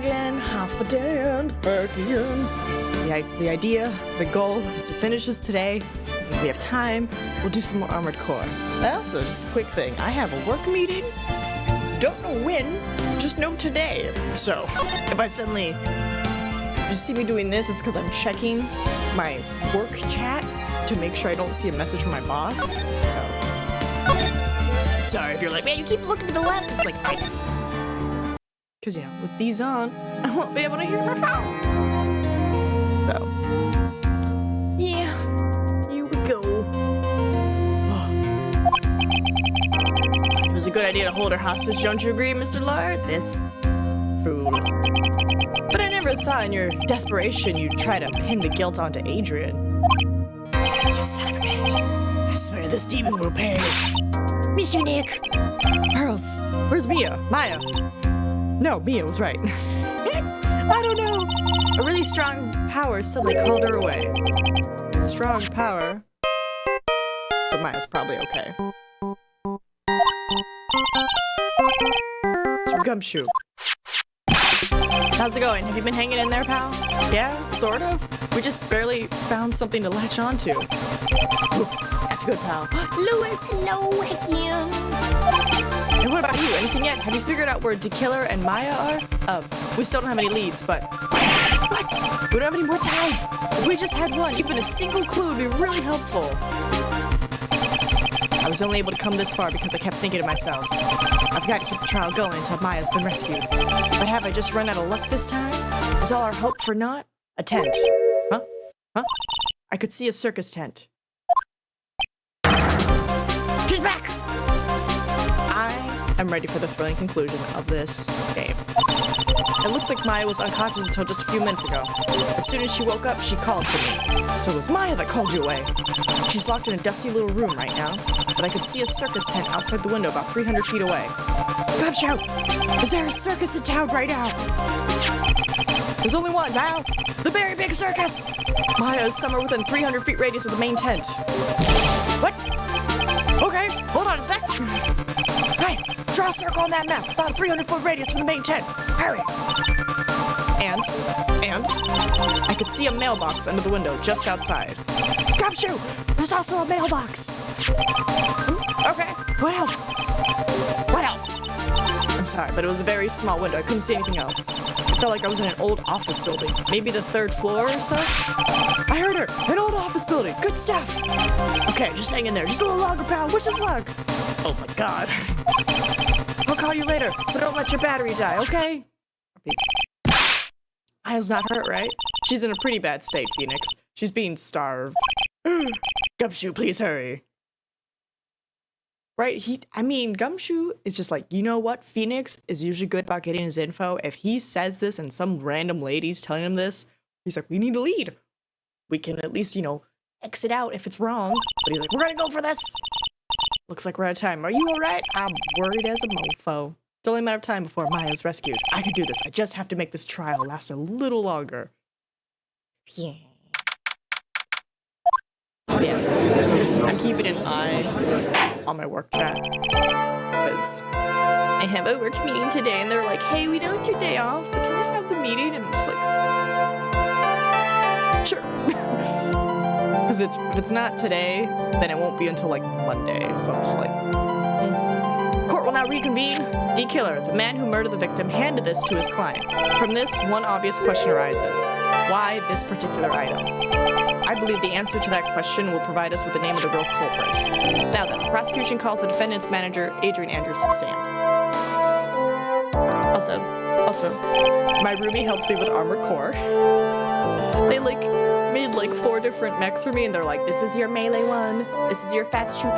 again, half a day and back again. The idea, the goal is to finish this today. If we have time, we'll do some more Armored Core. Also, just a quick thing, I have a work meeting. Don't know when, just know today. So, if I suddenly you see me doing this, it's because I'm checking my work chat to make sure I don't see a message from my boss. So, sorry if you're like, man, you keep looking to the left. It's like, because, you know, with these on, I won't be able to hear my phone. So, yeah, here we go. It was a good idea to hold her hostage, don't you agree, Mr. Lard? This fool. But I never thought in your desperation you'd try to pin the guilt onto Adrian. You son of a bitch. I swear this demon will pay. Mr. Nick. Pearls, where's Mia? Maya. No, Mia was right. I don't know. A really strong power suddenly called her away. Strong power. So Maya's probably okay. It's from Gumshoe. How's it going? Have you been hanging in there, pal? Yeah, sort of. We just barely found something to latch onto. Ooh, that's good, pal. Louis, hello again. And what about you? Anything yet? Have you figured out where DeKiller and Maya are? We still don't have any leads, but... What? We don't have any more time. If we just had one, even a single clue would be really helpful. I was only able to come this far because I kept thinking to myself, I've got to keep the trial going until Maya's been rescued. But have I just run out of luck this time? Is all our hope for naught? A tent. Huh? Huh? I could see a circus tent. She's back! I'm ready for the thrilling conclusion of this game. It looks like Maya was unconscious until just a few minutes ago. As soon as she woke up, she called to me. So it was Maya that called you away. She's locked in a dusty little room right now, but I could see a circus tent outside the window about 300 feet away. Come shout! Is there a circus in town right now? There's only one now! The very big circus! Maya is somewhere within 300 feet radius of the main tent. What? Okay, hold on a sec. Hey, draw a circle on that map, about a 300-foot radius from the main tent. Hurry! And I could see a mailbox under the window just outside. Gumshoe! There's also a mailbox! Okay, what else? What else? I'm sorry, but it was a very small window. I couldn't see anything else. I felt like I was in an old office building. Maybe the 3rd floor or so? I heard her! An old office building! Good stuff! Okay, just hang in there. Just a little longer, pal. Wish us luck! Oh my god. I'll call you later, so don't let your battery die, okay? Maya's not hurt, right? She's in a pretty bad state, Phoenix. She's being starved. Gumshoe, please hurry. Right? Gumshoe is just like, you know what? Phoenix is usually good about getting his info. If he says this and some random lady's telling him this, he's like, we need a lead. We can at least, you know, exit out if it's wrong. But he's like, we're gonna go for this. Looks like we're out of time. Are you alright? I'm worried as a mofo. It's only a matter of time before Maya's rescued. I can do this. I just have to make this trial last a little longer. Yeah. I'm keeping an eye on my work chat. Because I have a work meeting today and they're like, hey, we know it's your day off, but can we have the meeting? And I'm just like, sure. Because if it's not today, then it won't be until like Monday. So I'm just like, Court will now reconvene. DeKiller, the man who murdered the victim, handed this to his client. From this, one obvious question arises. Why this particular item? I believe the answer to that question will provide us with the name of the real culprit. Now then, the prosecution called the defendant's manager, Adrian Andrews, to the stand. Also, my roomie helped me with Armored Core. They made 4 different mechs for me, and they're like, this is your melee one, this is your fast shoot,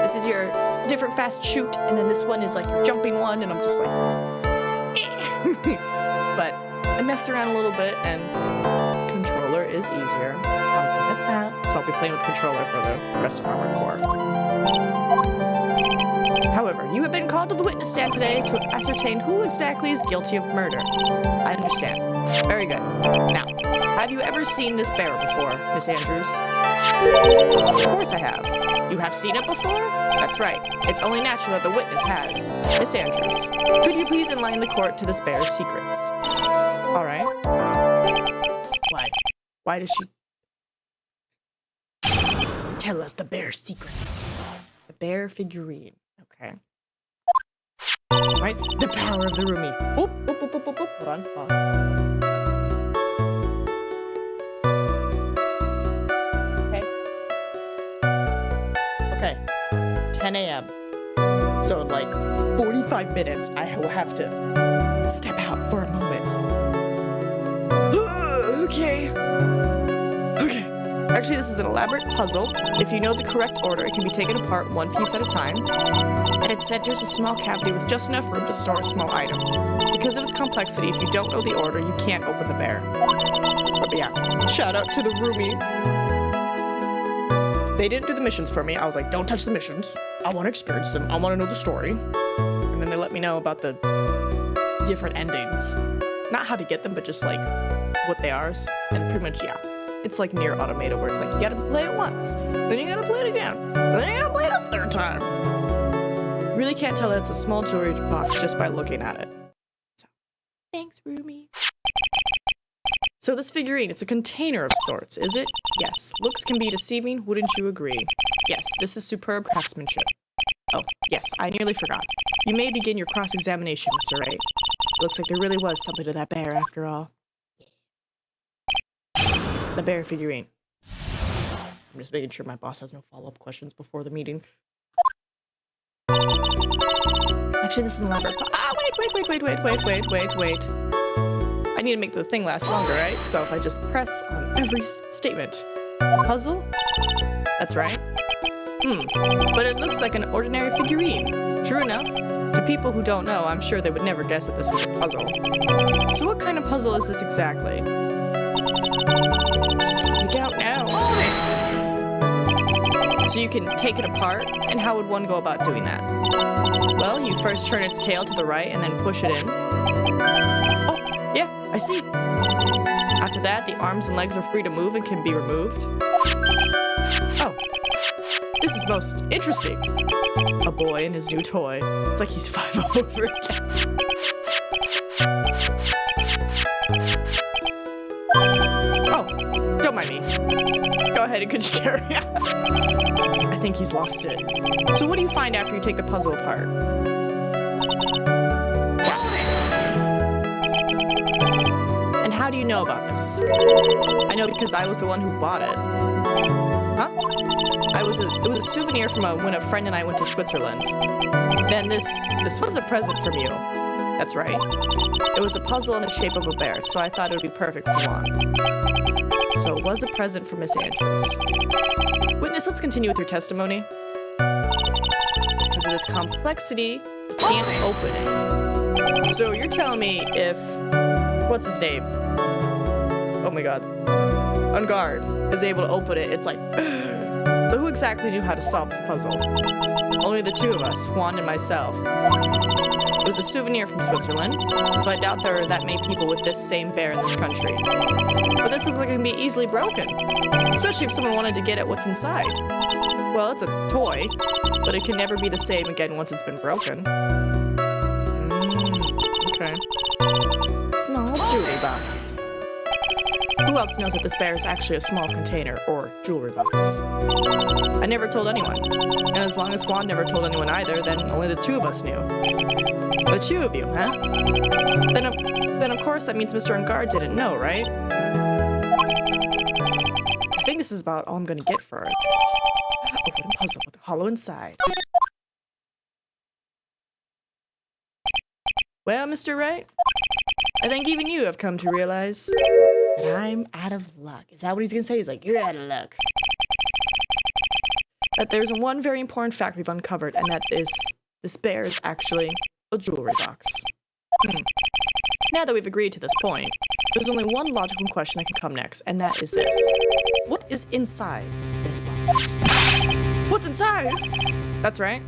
this is your different fast shoot, and then this one is like your jumping one, and I'm just like, eh. But I messed around a little bit, and controller is easier. I'll give it that. So I'll be playing with controller for the rest of Armored Core. However, you have been called to the witness stand today to ascertain who exactly is guilty of murder. I understand. Very good. Now, have you ever seen this bear before, Miss Andrews? Of course I have. You have seen it before? That's right. It's only natural that the witness has. Miss Andrews, could you please enlighten the court to this bear's secrets? Why does she tell us the bear secrets? The bear figurine. Okay. Right? The power of the roomie. Oop, oop, oop, oop, oop, oop. Hold on. Pause. Okay. 10 a.m. So in like 45 minutes, I will have to step out for a moment. Okay. Okay. Actually, this is an elaborate puzzle. If you know the correct order, it can be taken apart one piece at a time. At its center is a small cavity with just enough room to store a small item. Because of its complexity, if you don't know the order, you can't open the bear. But yeah, shout out to the roomie. They didn't do the missions for me. I was like, don't touch the missions. I want to experience them. I want to know the story. And then they let me know about the different endings. Not how to get them, but just like what they are. And pretty much, yeah. It's like Nier Automata, where it's like, you gotta play it once, then you gotta play it again, then you gotta play it a third time. Really can't tell that it's a small jewelry box just by looking at it. So, thanks, roomie. So this figurine, it's a container of sorts, is it? Yes. Looks can be deceiving, wouldn't you agree? Yes, this is superb craftsmanship. Oh, yes, I nearly forgot. You may begin your cross-examination, Mr. Wright. Looks like there really was something to that bear after all. The bear figurine. I'm just making sure my boss has no follow-up questions before the meeting. Actually, this is an elaborate. Ah, wait. I need to make the thing last longer, right? So if I just press on every statement. Puzzle? That's right. But it looks like an ordinary figurine. True enough. To people who don't know, I'm sure they would never guess that this was a puzzle. So what kind of puzzle is this exactly? You don't know. So you can take it apart, and how would one go about doing that? Well, you first turn its tail to the right and then push it in. Oh, yeah, I see. After that, the arms and legs are free to move and can be removed. Oh, this is most interesting. A boy and his new toy. It's like he's 5 over again. Don't mind me. Go ahead and continue carry on. I think he's lost it. So what do you find after you take the puzzle apart? And how do you know about this? I know because I was the one who bought it. Huh? It was a souvenir from when a friend and I went to Switzerland. Then this was a present from you. That's right. It was a puzzle in the shape of a bear, so I thought it would be perfect for Juan. So it was a present for Miss Andrews. Witness, let's continue with your testimony. Because of this complexity, you can't open it. So you're telling me if... What's his name? Oh my god. Ungard is able to open it, it's like... So who exactly knew how to solve this puzzle? Only the two of us, Juan and myself. It was a souvenir from Switzerland, so I doubt there are that many people with this same bear in this country. But this looks like it can be easily broken, especially if someone wanted to get at what's inside. Well, it's a toy, but it can never be the same again once it's been broken. Okay. Small jewelry box. Who else knows that this bear is actually a small container or jewelry box? I never told anyone. And as long as Juan never told anyone either, then only the two of us knew. The two of you, huh? Then of course that means Mr. Ungard didn't know, right? I think this is about all I'm gonna get for it. Open a puzzle with a hollow inside. Well, Mr. Wright, I think even you have come to realize that I'm out of luck. Is that what he's gonna say? He's like, you're out of luck. That there's one very important fact we've uncovered, and that is this bear is actually a jewelry box. Now that we've agreed to this point, there's only one logical question that can come next, and that is this. What is inside this box? What's inside? That's right.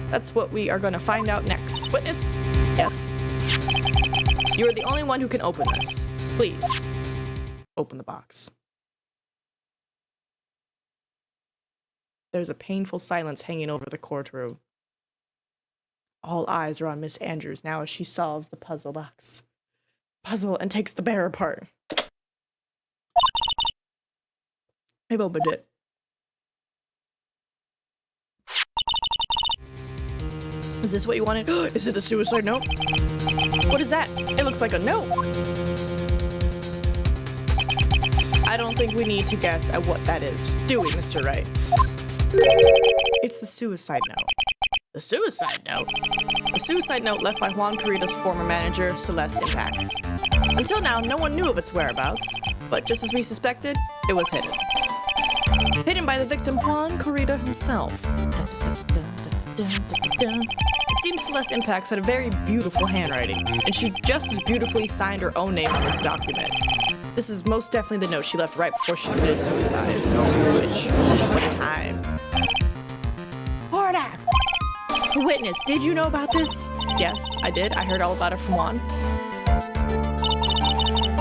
That's what we are going to find out next. Witness? Yes. You are the only one who can open this. Please, open the box. There's a painful silence hanging over the courtroom. All eyes are on Miss Andrews now as she solves the puzzle and takes the bear apart. I've opened it. Is this what you wanted? Is it the suicide note? What is that? It looks like a note. I don't think we need to guess at what that is, do we, Mr. Wright? It's the suicide note. The suicide note? The suicide note left by Juan Carita's former manager, Celeste Impax. Until now, no one knew of its whereabouts, but just as we suspected, it was hidden. Hidden by the victim, Juan Carita himself. It seems Celeste Impax had a very beautiful handwriting, and she just as beautifully signed her own name on this document. This is most definitely the note she left right before she committed suicide. Which, what a time. Hordak! Witness, did you know about this? Yes, I did. I heard all about it from Juan.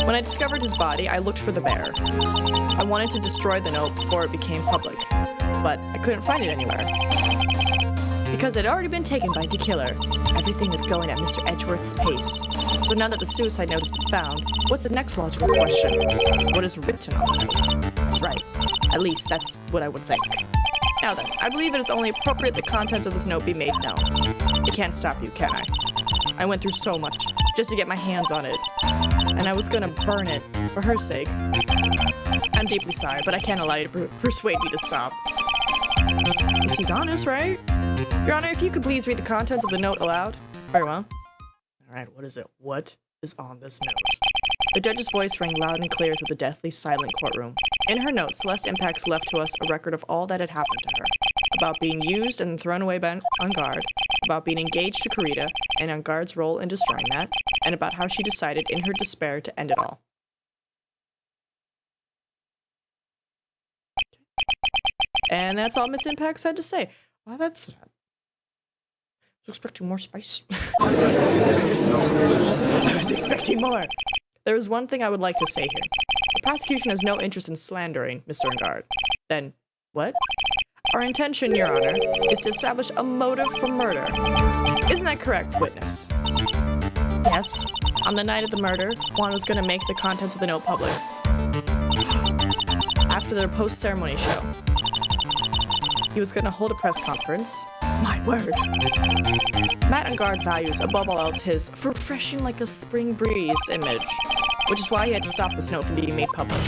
When I discovered his body, I looked for the bear. I wanted to destroy the note before it became public, but I couldn't find it anywhere. Because it had already been taken by D-Killer, everything is going at Mr. Edgeworth's pace. So now that the suicide note has been found, what's the next logical question? What is written on the note? That's right. At least that's what I would think. Now then, I believe it is only appropriate the contents of this note be made known. It can't stop you, can I? I went through so much just to get my hands on it. And I was gonna burn it for her sake. I'm deeply sorry, but I can't allow you to persuade me to stop. She's honest, right? Your Honor, if you could please read the contents of the note aloud. Very well. Alright, what is it? What is on this note? The judge's voice rang loud and clear through the deathly silent courtroom. In her note, Celeste Impax left to us a record of all that had happened to her. About being used and thrown away by Angard, about being engaged to Carita, and Angard's role in destroying that, and about how she decided in her despair to end it all. And that's all Miss Impax had to say. Well, that's... I was expecting more spice. I was expecting more. There is one thing I would like to say here. The prosecution has no interest in slandering Mr. Angard. Then, what? Our intention, Your Honor, is to establish a motive for murder. Isn't that correct, witness? Yes. On the night of the murder, Juan was going to make the contents of the note public. After their post-ceremony show. He was going to hold a press conference. My word. Matt Angard values, above all else, his refreshing like a spring breeze image, which is why he had to stop this note from being made public.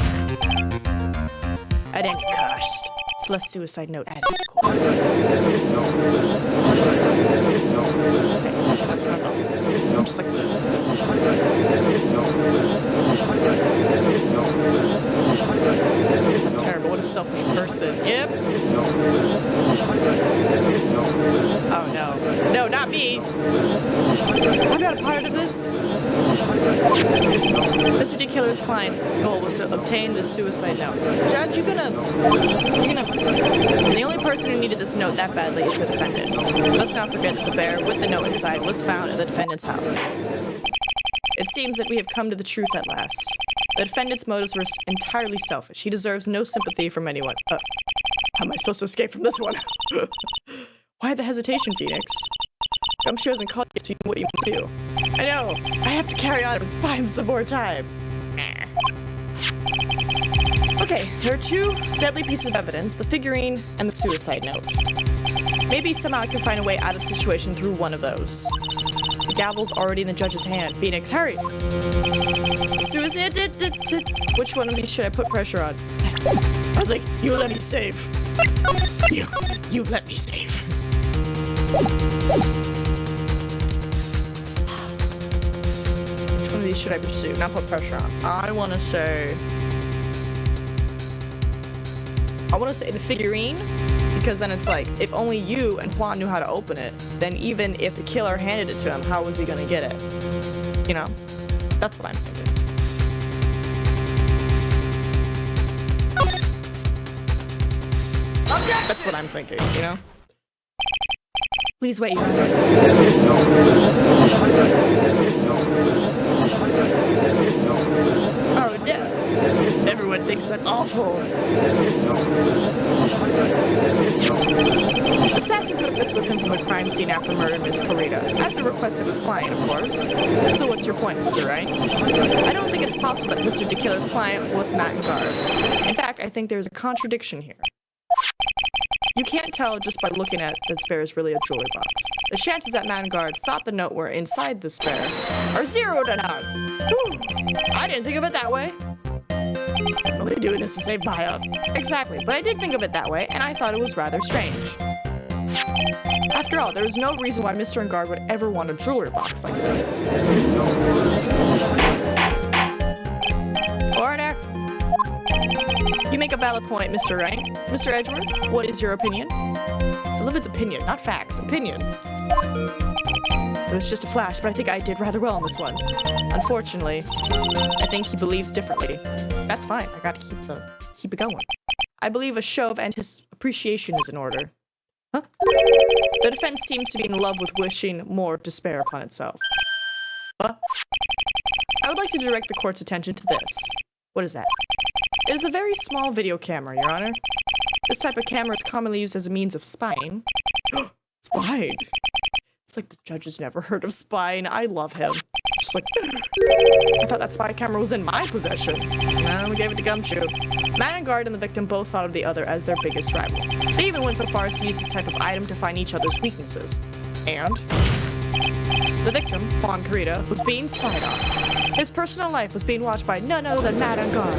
At any cost. Celeste's suicide note added to court. Okay, that's what else. I'm just like... Terrible, what a selfish person. Yep. Oh no. No, not me. I'm not a part of this. Mr. D-Killer's client's goal was to obtain the suicide note. Judge, you're gonna... The only person who needed this note that badly is the defendant. Let's not forget that the bear with the note inside was found at the defendant's house. It seems that we have come to the truth at last. The defendant's motives were entirely selfish. He deserves no sympathy from anyone. How am I supposed to escape from this one? Why the hesitation, Phoenix? Gumshoe hasn't called you to what you want to do. I know! I have to carry on and buy him some more time. Okay, there are two deadly pieces of evidence, the figurine and the suicide note. Maybe somehow I can find a way out of the situation through one of those. The gavel's already in the judge's hand. Phoenix, hurry! Suicide... Which one of these should I put pressure on? I was like, you let me save. You let me save. Which one of these should I pursue? Not put pressure on. I want to say the figurine, because then it's like, if only you and Juan knew how to open it, then even if the killer handed it to him, how was he gonna get it? You know? That's what I'm thinking. That's what I'm thinking, you know? Please wait, Your Honor. Oh, yeah. Everyone Edgewood thinks that's awful. The assassin took this with him from the crime scene after murdering Miss Corita, at the request of his client, of course. So what's your point, Mr. Wright? I don't think it's possible that Mr. DeKiller's client was Matt Garb. In fact, I think there's a contradiction here. You can't tell just by looking at the spare is really a jewelry box. The chances that Mangard thought the note were inside the spare are 0 to none. Whew. I didn't think of it that way. I'm only doing this to save Maya. Exactly, but I did think of it that way, and I thought it was rather strange. After all, there was no reason why Mr. Engard would ever want a jewelry box like this. Order! You make a valid point, Mr. Wright. Mr. Edgeworth, what is your opinion? I love its opinion, not facts, opinions. It was just a flash, but I think I did rather well on this one. Unfortunately, I think he believes differently. That's fine, I gotta keep it going. I believe a show of appreciation is in order. Huh? The defense seems to be in love with wishing more despair upon itself. Huh? I would like to direct the court's attention to this. What is that? It is a very small video camera, Your Honor. This type of camera is commonly used as a means of spying. Spying? It's like the judge has never heard of spying. I love him. Just like, I thought that spy camera was in my possession. No, we gave it to Gumshoe. Manengard and the victim both thought of the other as their biggest rival. They even went so far as to use this type of item to find each other's weaknesses. And the victim, Juan Carita, was being spied on. His personal life was being watched by none other than Manengard.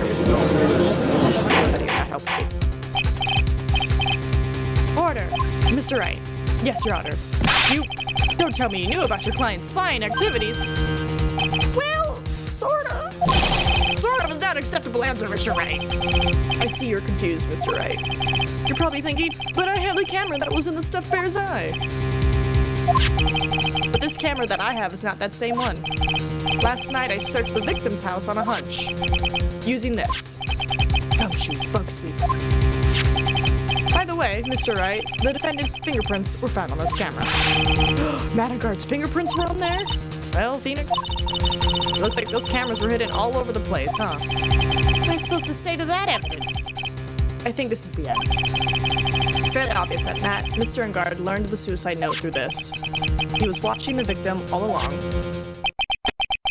That helped me. Order! Mr. Wright. Yes, Your Honor. You don't tell me you knew about your client's spying activities. Well, sorta. Sort of is not an acceptable answer, Mr. Wright. I see you're confused, Mr. Wright. You're probably thinking, but I have the camera that was in the stuffed bear's eye. But this camera that I have is not that same one. Last night I searched the victim's house on a hunch, using this. Gumshoe's bug sweeper. By the way, Mr. Wright, the defendant's fingerprints were found on this camera. Manengard's fingerprints were on there? Well, Phoenix, looks like those cameras were hidden all over the place, huh? What am I supposed to say to that evidence? I think this is the end. It's fairly obvious that Mr. Engard learned the suicide note through this. He was watching the victim all along.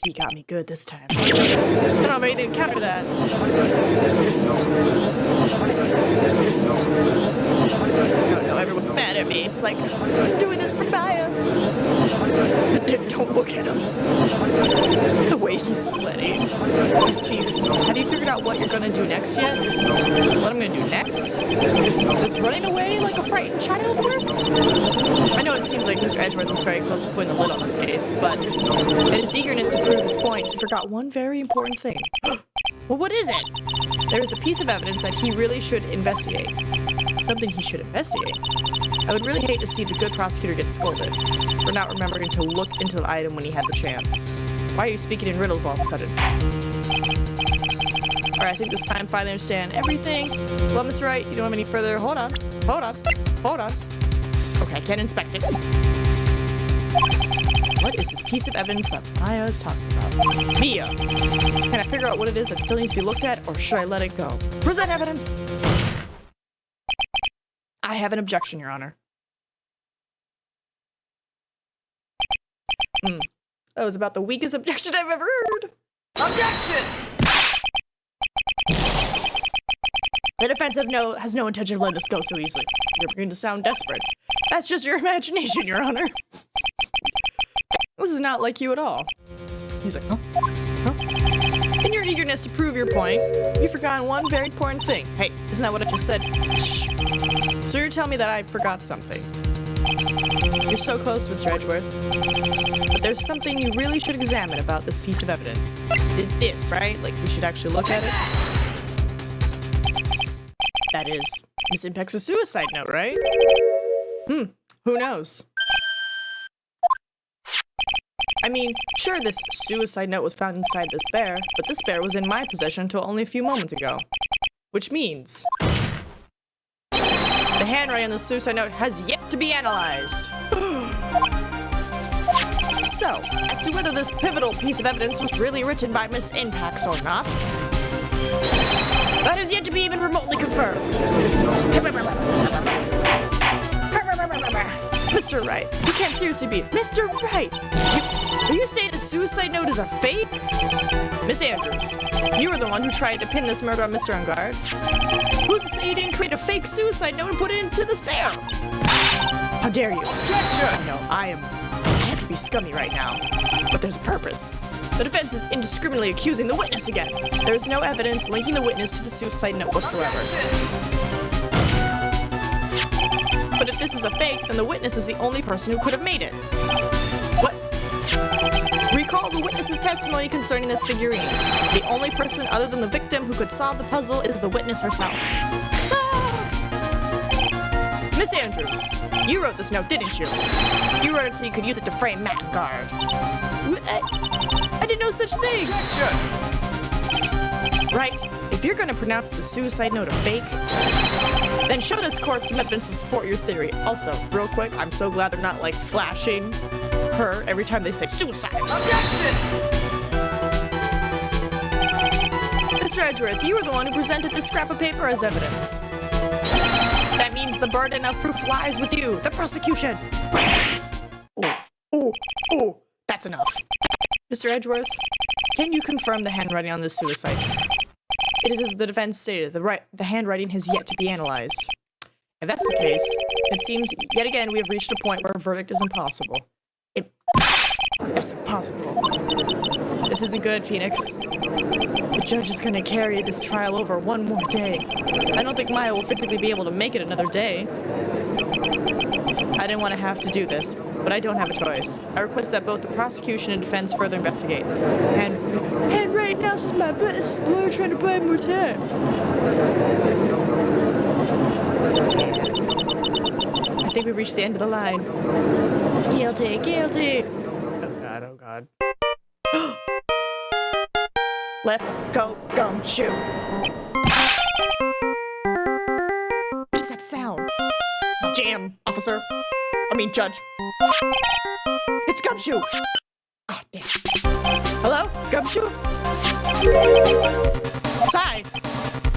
He got me good this time. I don't have anything to counter that. Oh no, everyone's mad at me. It's like, I'm doing this for Maya. Don't look at him. The way he's sweating. Yes, Chief, have you figured out what you're gonna do next yet? What I'm gonna do next? Does running away like a frightened child work? I know it seems like Mr. Edgeworth is very close to putting the lid on this case, but in his eagerness to prove his point, he forgot one very important thing. Well, what is it? There is a piece of evidence that he really should investigate. Something he should investigate. I would really hate to see the good prosecutor get scolded for not remembering to look into the item when he had the chance. Why are you speaking in riddles all of a sudden? Alright, I think this time I finally understand everything. Well, Mr. Wright, you don't have any further... Hold on. Okay, I can't inspect it. What is this piece of evidence that Maya is talking about? Mia! Can I figure out what it is that still needs to be looked at, or should I let it go? Present evidence! I have an objection, Your Honor. That was about the weakest objection I've ever heard. Objection! The defense has no intention of letting this go so easily. You're beginning to sound desperate. That's just your imagination, Your Honor. This is not like you at all. He's like, huh? In your eagerness to prove your point, you've forgotten one very important thing. Hey, isn't that what I just said? Shh. So you're telling me that I forgot something. You're so close, Mr. Edgeworth. But there's something you really should examine about this piece of evidence. This, right? Like, we should actually look at it. That is Miss Impex's suicide note, right? Who knows? I mean, sure, this suicide note was found inside this bear, but this bear was in my possession until only a few moments ago. Which means the handwriting on the suicide note has yet to be analyzed. So, as to whether this pivotal piece of evidence was really written by Miss Impax or not, Yet to be even remotely confirmed. Mr. Wright, you can't seriously be Mr. Wright. Are you saying the suicide note is a fake? Miss Andrews, you were the one who tried to pin this murder on Mr. Ungard. Who's to say you didn't create a fake suicide note and put it into the spam? How dare you? I know, I have to be scummy right now, but there's a purpose. The defense is indiscriminately accusing the witness again. There is no evidence linking the witness to the suicide note whatsoever. But if this is a fake, then the witness is the only person who could have made it. What? Recall the witness's testimony concerning this figurine. The only person other than the victim who could solve the puzzle is the witness herself. Ah! Miss Andrews, you wrote this note, didn't you? You wrote it so you could use it to frame Matt Guard. I did no such thing. Right, if you're gonna pronounce the suicide note a fake, then show this court some evidence to support your theory. Also, real quick, I'm so glad they're not like flashing her every time they say suicide. Objection! Mr. Edgeworth, you were the one who presented this scrap of paper as evidence. That means the burden of proof lies with you, the prosecution. Oh, that's enough. Mr. Edgeworth, can you confirm the handwriting on this suicide note? It is as the defense stated, the handwriting has yet to be analyzed. If that's the case, it seems yet again we have reached a point where a verdict is impossible. That's impossible. This isn't good, Phoenix. The judge is gonna carry this trial over one more day. I don't think Maya will physically be able to make it another day. I didn't want to have to do this, but I don't have a choice. I request that both the prosecution and defense further investigate. And right now this is my best lawyer trying to buy more time. I think we've reached the end of the line. Guilty, guilty. Oh god. Let's go, gumshoe. What does that sound? Jam, officer. I mean, judge. It's Gumshoe! Oh, damn. Hello? Gumshoe? Sai!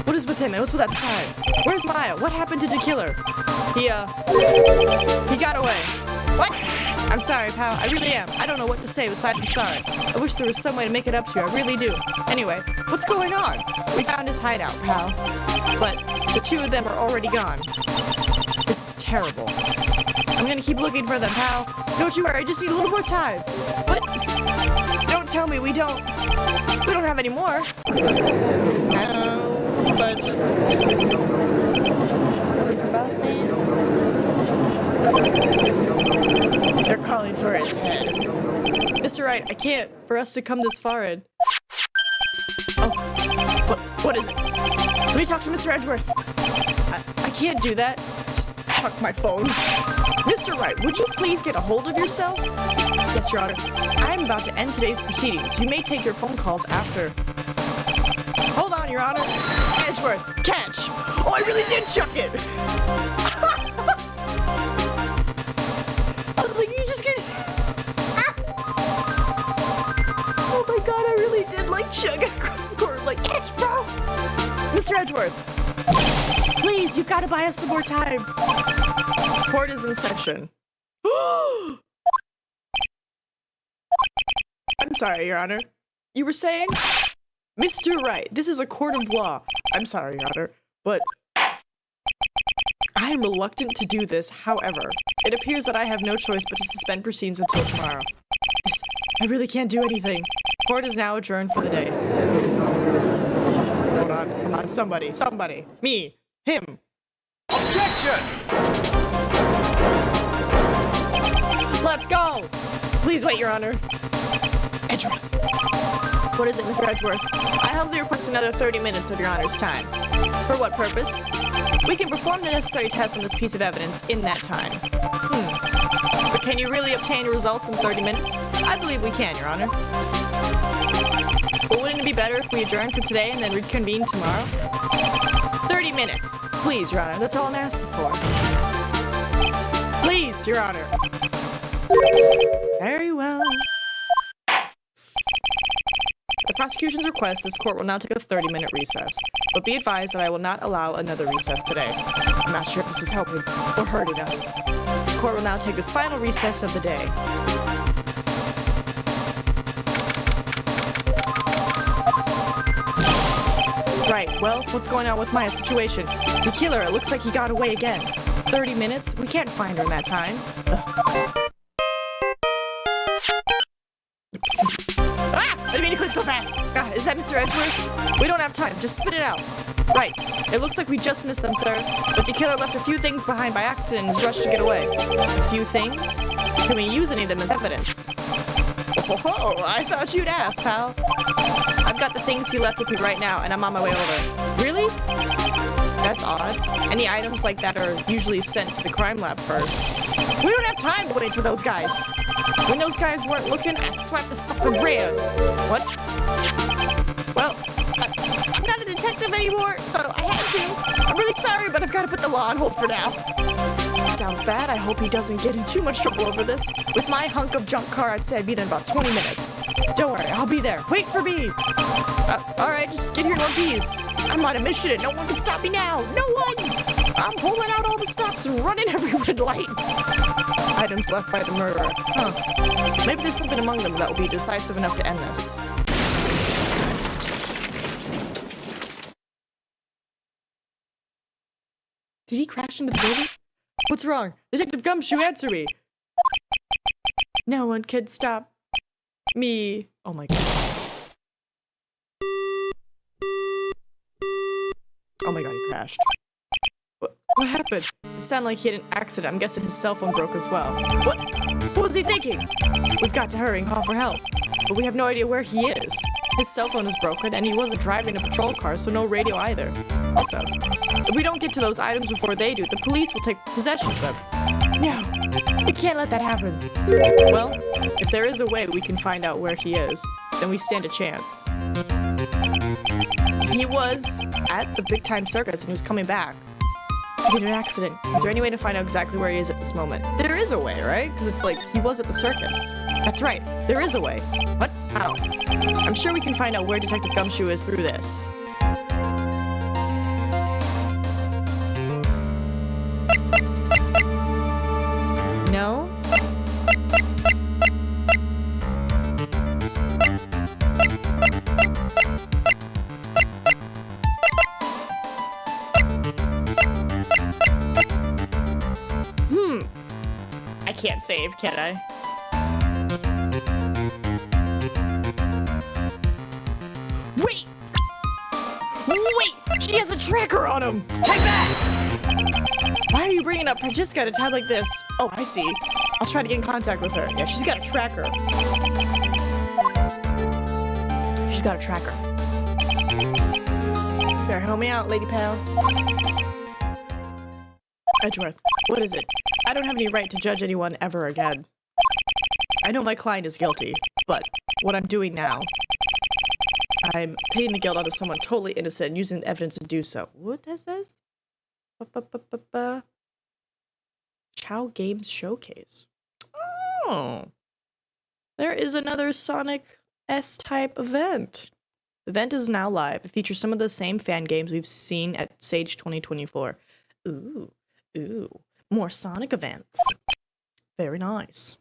What is with him and what's with that Sai? Where's Maya? What happened to the killer? He got away. What? I'm sorry, pal. I really am. I don't know what to say besides I'm sorry. I wish there was some way to make it up to you. I really do. Anyway, what's going on? We found his hideout, pal. But the two of them are already gone. This is terrible. I'm gonna keep looking for them, pal. Don't you worry, I just need a little more time. What? Don't tell me we don't have any more. No, but... Looking for boss man? They're calling for his head. Mr. Wright, I can't for us to come this far in. Oh, what is it? Let me talk to Mr. Edgeworth. I can't do that. Chuck my phone. Mr. Wright, would you please get a hold of yourself? Yes, Your Honor. I'm about to end today's proceedings. You may take your phone calls after. Hold on, Your Honor. Edgeworth, catch! Oh, I really did chuck it! I was like, you just get... Oh my god, I really did like chug it across the court. Like, catch, bro! Mr. Edgeworth, please, you've got to buy us some more time. Court is in session. I'm sorry, Your Honor. You were saying? Mr. Wright, this is a court of law. I'm sorry, Your Honor, but I am reluctant to do this. However, it appears that I have no choice but to suspend proceedings until tomorrow. Yes, I really can't do anything. Court is now adjourned for the day. Hold on, come on, somebody. Me, him. Objection! Let's go! Please wait, Your Honor. Edgeworth. What is it, Mr. Edgeworth? I humbly request another 30 minutes of Your Honor's time. For what purpose? We can perform the necessary tests on this piece of evidence in that time. But can you really obtain results in 30 minutes? I believe we can, Your Honor. But wouldn't it be better if we adjourn for today and then reconvene tomorrow? 30 minutes. Please, Your Honor. That's all I'm asking for. Please, Your Honor. Very well. The prosecution's request, this court will now take a 30-minute recess. But be advised that I will not allow another recess today. I'm not sure if this is helping or hurting us. The court will now take this final recess of the day. Right, well, what's going on with Maya's situation? The killer, it looks like he got away again. 30 minutes? We can't find her in that time. Ah! I didn't mean to click so fast! Is that Mr. Edgeworth? We don't have time, just spit it out. Right, it looks like we just missed them, sir. But the killer left a few things behind by accident and rushed to get away. A few things? Can we use any of them as evidence? Oh, I thought you'd ask, pal. I've got the things he left with me right now, and I'm on my way over. Really? That's odd. Any items like that are usually sent to the crime lab first. We don't have time to wait for those guys. When those guys weren't looking, I swept the stuff and ran. What? Well, I'm not a detective anymore, so I had to. I'm really sorry, but I've got to put the law on hold for now. Sounds bad. I hope he doesn't get in too much trouble over this. With my hunk of junk car, I'd say I'd be there in about 20 minutes. Don't worry, I'll be there. Wait for me. Alright, just get here in one piece. I'm on a mission and no one can stop me now. No one! I'm pulling out all the stops and running every red light. Items left by the murderer. Huh. Maybe there's something among them that will be decisive enough to end this. Did he crash into the building? What's wrong? Detective Gumshoe, answer me! No one can stop me. Oh my god. Oh my god, he crashed. What happened? It sounded like he had an accident. I'm guessing his cell phone broke as well. What was he thinking? We've got to hurry and call for help. But we have no idea where he is. His cell phone is broken, and he wasn't driving a patrol car, so no radio either. Also, if we don't get to those items before they do, the police will take possession of them. No, we can't let that happen. Well, if there is a way we can find out where he is, then we stand a chance. He was at the big time circus, and he was coming back. He had an accident. Is there any way to find out exactly where he is at this moment? There is a way, right? Because it's like, he was at the circus. That's right. There is a way. What? How? I'm sure we can find out where Detective Gumshoe is through this. No? I can't save, can I? Wait! Wait! She has a tracker on him! Take that! Why are you bringing up Francesca at a time like this? Oh, I see. I'll try to get in contact with her. Yeah, she's got a tracker. She's got a tracker. Better help me out, lady pal. Edgeworth, what is it? I don't have any right to judge anyone ever again. I know my client is guilty, but what I'm doing now, I'm pitting the guilt onto someone totally innocent and using the evidence to do so. What does this? Chow Games Showcase. Oh. There is another Sonic S-type event. The event is now live. It features some of the same fan games we've seen at Sage 2024. Ooh. More Sonic events. Very nice.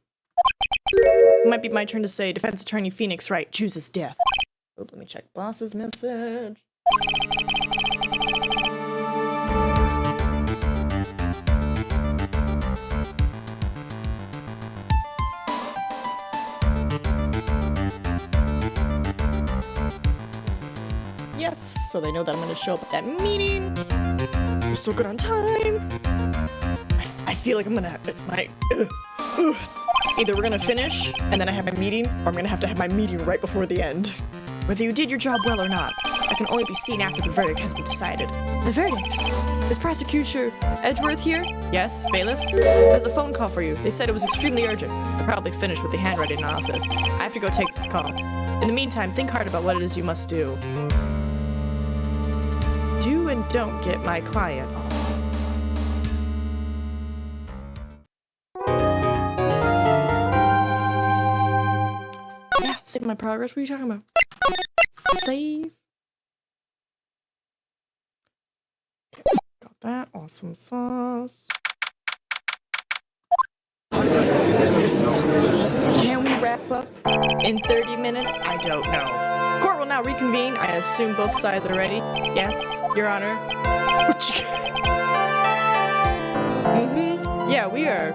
It might be my turn to say Defense Attorney Phoenix Wright chooses death. Oh, let me check boss's message. Yes, so they know that I'm going to show up at that meeting. We're still good on time. I feel like I'm gonna, it's my, either we're gonna finish, and then I have my meeting, or I'm gonna have to have my meeting right before the end. Whether you did your job well or not, that can only be seen after the verdict has been decided. The verdict? Is Prosecutor Edgeworth here? Yes, bailiff? There's a phone call for you. They said it was extremely urgent. They're probably finished with the handwriting analysis. I have to go take this call. In the meantime, think hard about what it is you must do. Do and don't get my client off. Yeah, save my progress. What are you talking about? Save. Got that. Awesome sauce. Can we wrap up in 30 minutes? I don't know. Court will now reconvene. I assume both sides are ready. Yes, Your Honor. Yeah, we are.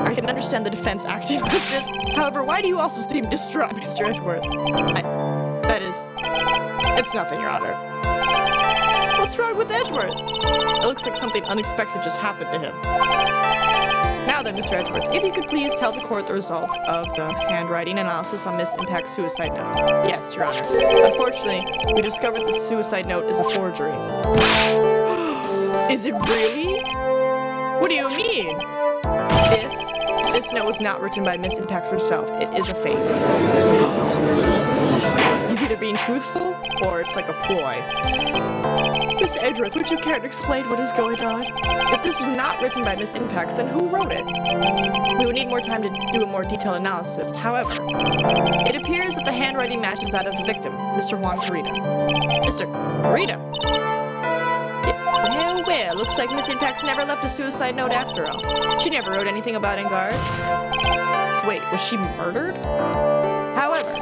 I can understand the defense acting like this. However, why do you also seem distraught, Mr. Edgeworth? It's nothing, Your Honor. What's wrong with Edgeworth? It looks like something unexpected just happened to him. Now then, Mr. Edgeworth, if you could please tell the court the results of the handwriting analysis on Miss Impact's suicide note. Yes, Your Honor. Unfortunately, we discovered the suicide note is a forgery. Is it really? What do you mean? This note was not written by Miss Impact herself. It is a fake. He's either being truthful or it's like a ploy. Miss Edgeworth, would you care to explain what is going on? If this was not written by Miss Impact, then who wrote it? We would need more time to do a more detailed analysis. However, it appears that the handwriting matches that of the victim, Mr. Juan Carita. Mr. Carita? Well, looks like Miss Impact's never left a suicide note after all. She never wrote anything about Engard. So wait, was she murdered? However,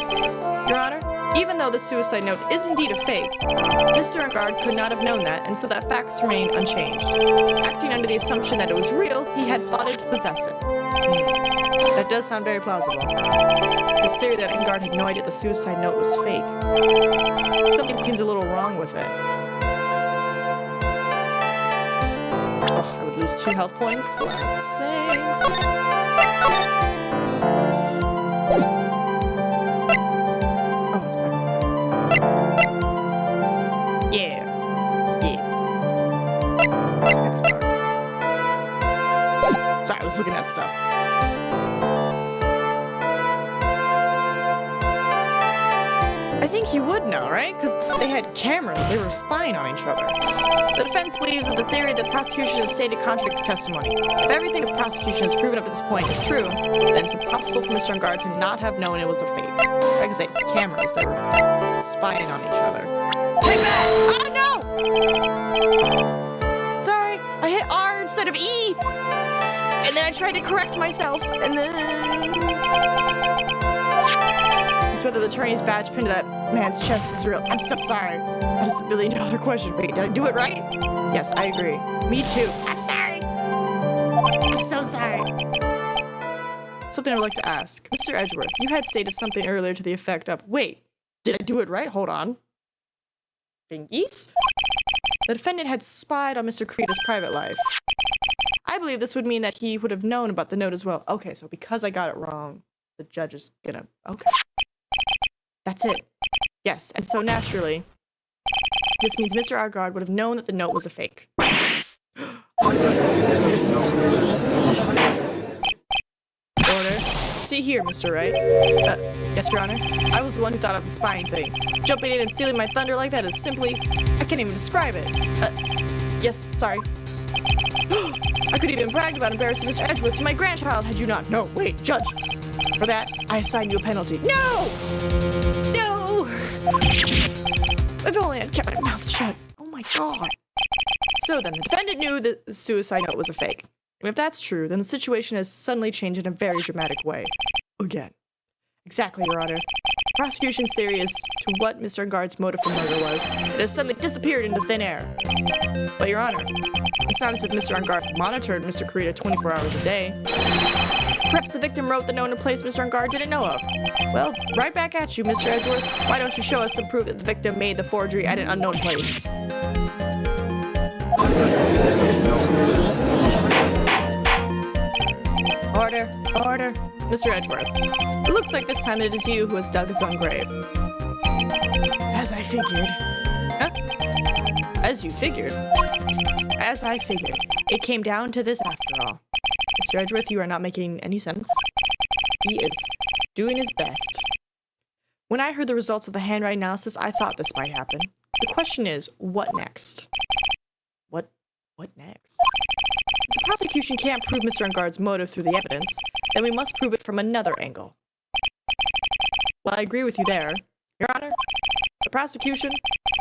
Your Honor, even though the suicide note is indeed a fake, Mr. Engard could not have known that, and so that facts remain unchanged. Acting under the assumption that it was real, he had plotted to possess it. That does sound very plausible. This theory that Engard had no idea the suicide note was fake. Something seems a little wrong with it. Oh, I would lose 2 health points. Let's save. Oh, it's back. Yeah. Xbox. Sorry, I was looking at stuff. I think he would know, right? Because they had cameras. They were spying on each other. The defense believes that the theory that the prosecution has stated contradicts testimony. If everything the prosecution has proven up at this point is true, then it's impossible for Mr. Engard to not have known it was a fake. Right? Because they had cameras that were spying on each other. Take that! Oh, no! Sorry, I hit R instead of E! And then I tried to correct myself, and then... whether the attorney's badge pinned to that man's chest is real. I'm so sorry. That is $1 billion question. Wait, did I do it right? Yes, I agree. Me too. I'm sorry. I'm so sorry. Something I'd like to ask. Mr. Edgeworth, you had stated something earlier to the effect of, wait, did I do it right? Hold on. Fingies? The defendant had spied on Mr. Carita's private life. I believe this would mean that he would have known about the note as well. Okay, so because I got it wrong, the judge is gonna... Okay. That's it. Yes, and so naturally, this means Mr. Engard would have known that the note was a fake. Order. See here, Mr. Wright. Yes, Your Honor. I was the one who thought of the spying thing. Jumping in and stealing my thunder like that is simply... I can't even describe it. Yes, sorry. I could even brag about embarrassing Mr. Edgeworth to my grandchild had you not... No, wait, Judge. For that, I assign you a penalty. No! No! If only I'd kept my mouth shut. Oh my god. So then, the defendant knew that the suicide note was a fake. And if that's true, then the situation has suddenly changed in a very dramatic way. Again. Exactly, Your Honor. Prosecution's theory as to what Mr. Engard's motive for murder was. It has suddenly disappeared into thin air. But, Your Honor, it's not as if Mr. Engard monitored Mr. Carita 24 hours a day. Perhaps the victim wrote the note in a place Mr. Engard didn't know of. Well, right back at you, Mr. Edgeworth. Why don't you show us some proof that the victim made the forgery at an unknown place? Order. Order. Mr. Edgeworth. It looks like this time it is you who has dug his own grave. As I figured. Huh? As you figured? As I figured. It came down to this after all. Mr. Edgeworth, you are not making any sense. He is doing his best. When I heard the results of the handwriting analysis, I thought this might happen. The question is, what next? What next? If the prosecution can't prove Mr. Engard's motive through the evidence, then we must prove it from another angle. Well, I agree with you there. Your Honor, the prosecution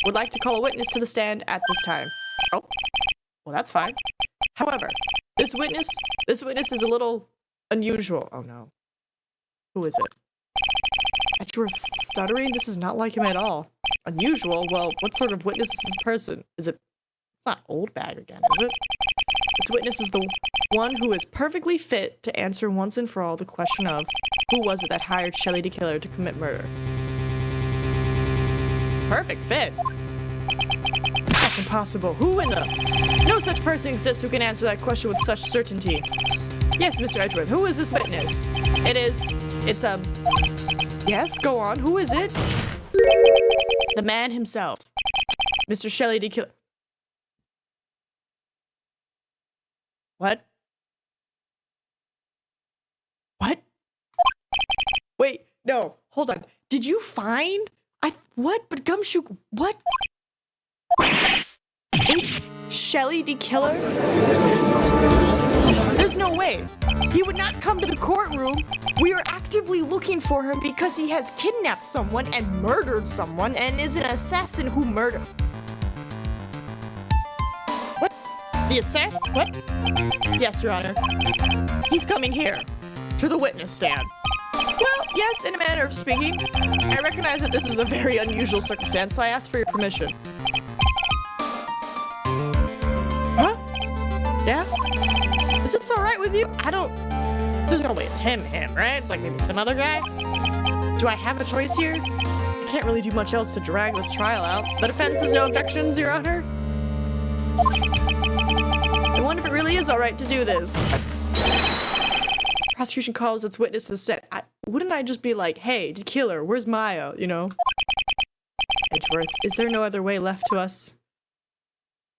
would like to call a witness to the stand at this time. Oh, well, that's fine. However, this witness is a little unusual. Oh no. Who is it? That you were stuttering? This is not like him at all. Unusual? Well, what sort of witness is this person? Is it not old bag again, is it? This witness is the one who is perfectly fit to answer once and for all the question of who was it that hired Shelley to kill her to commit murder? Perfect fit? That's impossible. Who in the... No such person exists who can answer that question with such certainty. Yes, Mr. Edgeworth, who is this witness? It's a... Yes, go on. Who is it? The man himself. Mr. Shelley to kill... What? What? Wait, no, hold on. Did you find... What? But Gumshoe... What? Shelley the killer? There's no way. He would not come to the courtroom. We are actively looking for him because he has kidnapped someone and murdered someone and is an assassin who murdered... What? The assassin? What? Yes, Your Honor. He's coming here. To the witness stand. Well, yes, in a manner of speaking. I recognize that this is a very unusual circumstance, so I ask for your permission. Huh? Yeah? Is this alright with you? There's no way it's him, right? It's like maybe some other guy? Do I have a choice here? I can't really do much else to drag this trial out. The defense has no objections, Your Honor. I wonder if it really is alright to do this. Prosecution calls its witness to the set. Wouldn't I just be like, hey, the killer, where's Maya, you know? Edgeworth, is there no other way left to us?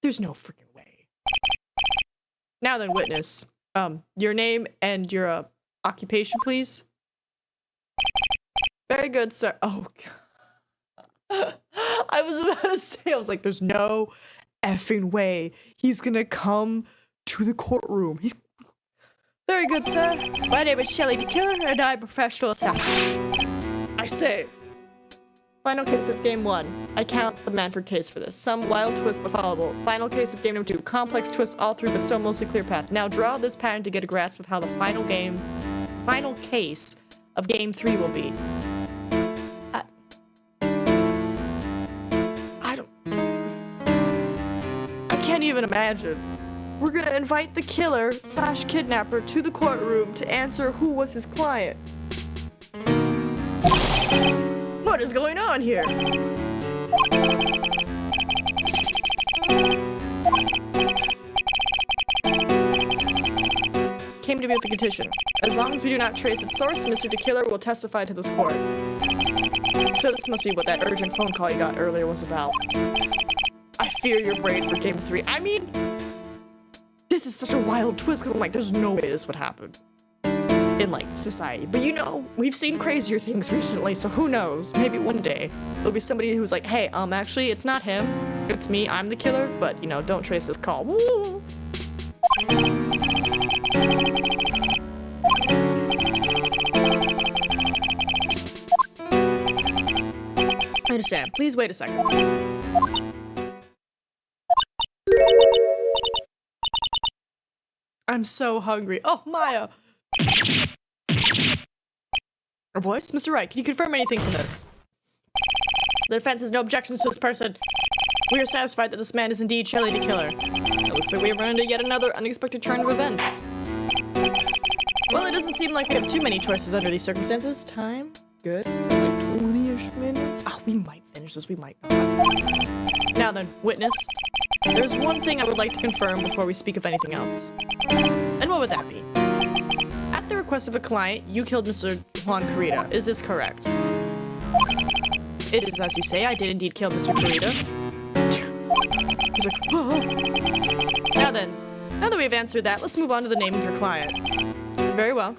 There's no freaking way. Now then, witness. Your name and your, occupation, please? Very good, sir. Oh, God. I was about to say, I was like, there's no effing way he's gonna come to the courtroom. He's... Very good, sir. My name is Shelley the Killer, and I'm a professional assassin. I say. Final case of game 1. I count the Manford case for this. Some wild twist but followable. Final case of game number 2. Complex twists all through but still mostly clear path. Now draw this pattern to get a grasp of how the final case of game 3 will be. I can't even imagine. We're gonna invite the killer / kidnapper to the courtroom to answer who was his client. What is going on here? Came to me with a petition. As long as we do not trace its source, Mr. DeKiller will testify to this court. So this must be what that urgent phone call you got earlier was about. I fear your brain for game 3. I mean... This is such a wild twist because I'm like, there's no way this would happen in like society. But you know, we've seen crazier things recently, so who knows? Maybe one day there'll be somebody who's like, hey, actually, it's not him. It's me. I'm the killer. But, you know, don't trace this call. Woo! I understand. Please wait a second. I'm so hungry. Oh, Maya! Her voice? Mr. Wright, can you confirm anything from this? The defense has no objections to this person. We are satisfied that this man is indeed Shelley the Killer. It looks like we have run into yet another unexpected turn of events. Well, it doesn't seem like we have too many choices under these circumstances. Time? Good. Like 20-ish minutes? Oh, we might finish this. We might not. Now then, witness. There's one thing I would like to confirm before we speak of anything else. And what would that be? At the request of a client, you killed Mr. Juan Carita. Is this correct? It is as you say, I did indeed kill Mr. Carita. He's like, oh. Now then, now that we've answered that, let's move on to the name of your client. Very well.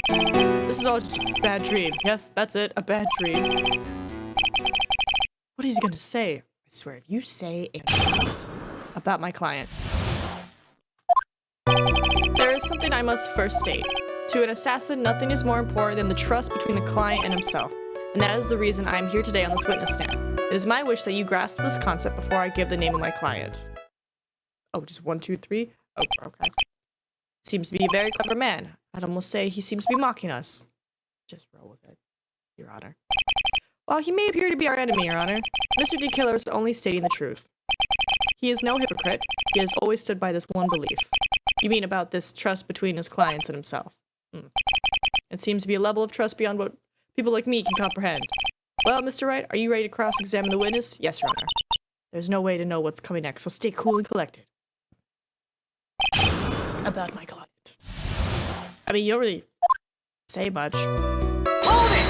This is all just a bad dream. Yes, that's it, a bad dream. What is he gonna say? I swear, if you say anything about my client. There is something I must first state. To an assassin, nothing is more important than the trust between the client and himself. and that is the reason I am here today on this witness stand. It is my wish that you grasp this concept before I give the name of my client. Oh, just 1, 2, 3? Oh, okay. Seems to be a very clever man. I'd almost say he seems to be mocking us. Just roll with it, Your Honor. While he may appear to be our enemy, Your Honor, Mr. D. Killer is only stating the truth. He is no hypocrite. He has always stood by this one belief. You mean about this trust between his clients and himself? It seems to be a level of trust beyond what people like me can comprehend. Well, Mr. Wright, are you ready to cross-examine the witness? Yes, Your Honor. There's no way to know what's coming next, so stay cool and collected. About my client. I mean, you don't really say much. Hold it!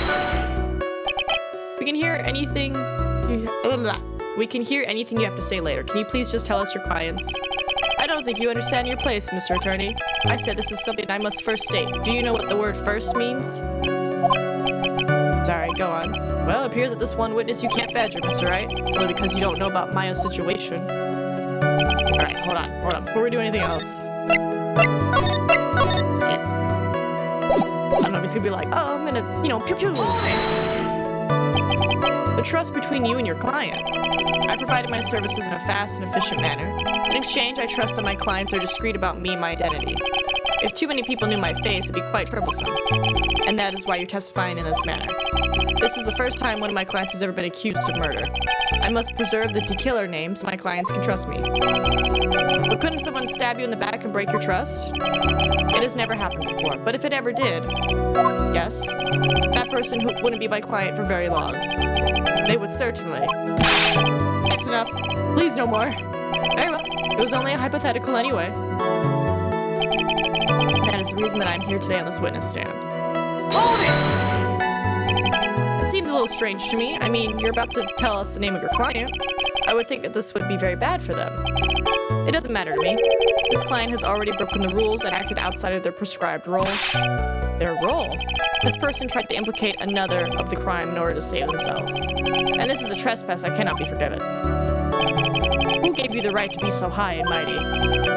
We can hear anything. We can hear anything you have to say later. Can you please just tell us your clients? I don't think you understand your place, Mr. Attorney. I said this is something I must first state. Do you know what the word first means? Sorry, go on. Well, it appears that this one witness you can't badger, Mr. Wright. It's only because you don't know about Maya's situation. Alright, hold on. Before we do anything else. I don't know if he's gonna be like, oh, I'm gonna, pew pew. The trust between you and your client. I provided my services in a fast and efficient manner. In exchange, I trust that my clients are discreet about me and my identity. If too many people knew my face, it'd be quite troublesome. And that is why you're testifying in this manner. This is the first time one of my clients has ever been accused of murder. I must preserve the Killer name so my clients can trust me. But couldn't someone stab you in the back and break your trust? It has never happened before, but if it ever did, yes, that person who wouldn't be my client for very long. They would certainly. That's enough. Please, no more. Very well. It was only a hypothetical anyway. That is the reason that I'm here today on this witness stand. Hold it! It seems a little strange to me. I mean, you're about to tell us the name of your client. I would think that this would be very bad for them. It doesn't matter to me. This client has already broken the rules and acted outside of their prescribed role. Their role? This person tried to implicate another of the crime in order to save themselves. And this is a trespass that cannot be forgiven. Who gave you the right to be so high and mighty?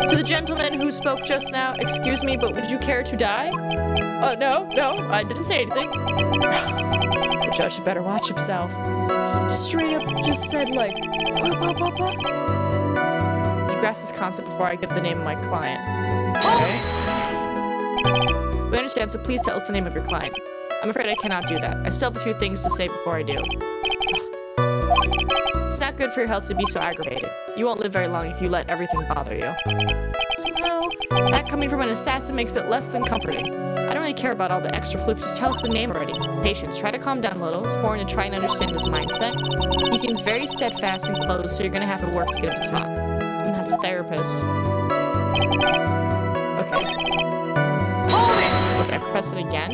To the gentleman who spoke just now, excuse me, but would you care to die? No, I didn't say anything. The judge had better watch himself. Straight up just said like, what? You grasp this concept before I give the name of my client. Okay. We understand, so please tell us the name of your client. I'm afraid I cannot do that. I still have a few things to say before I do. It's not good for your health to be so aggravated. You won't live very long if you let everything bother you. Somehow, that coming from an assassin makes it less than comforting. I don't really care about all the extra floof, just tell us the name already. Patience, try to calm down a little. It's important to try and understand his mindset. He seems very steadfast and closed, so you're gonna have to work to get him to talk. I'm not his therapist. Okay. Okay, press it again.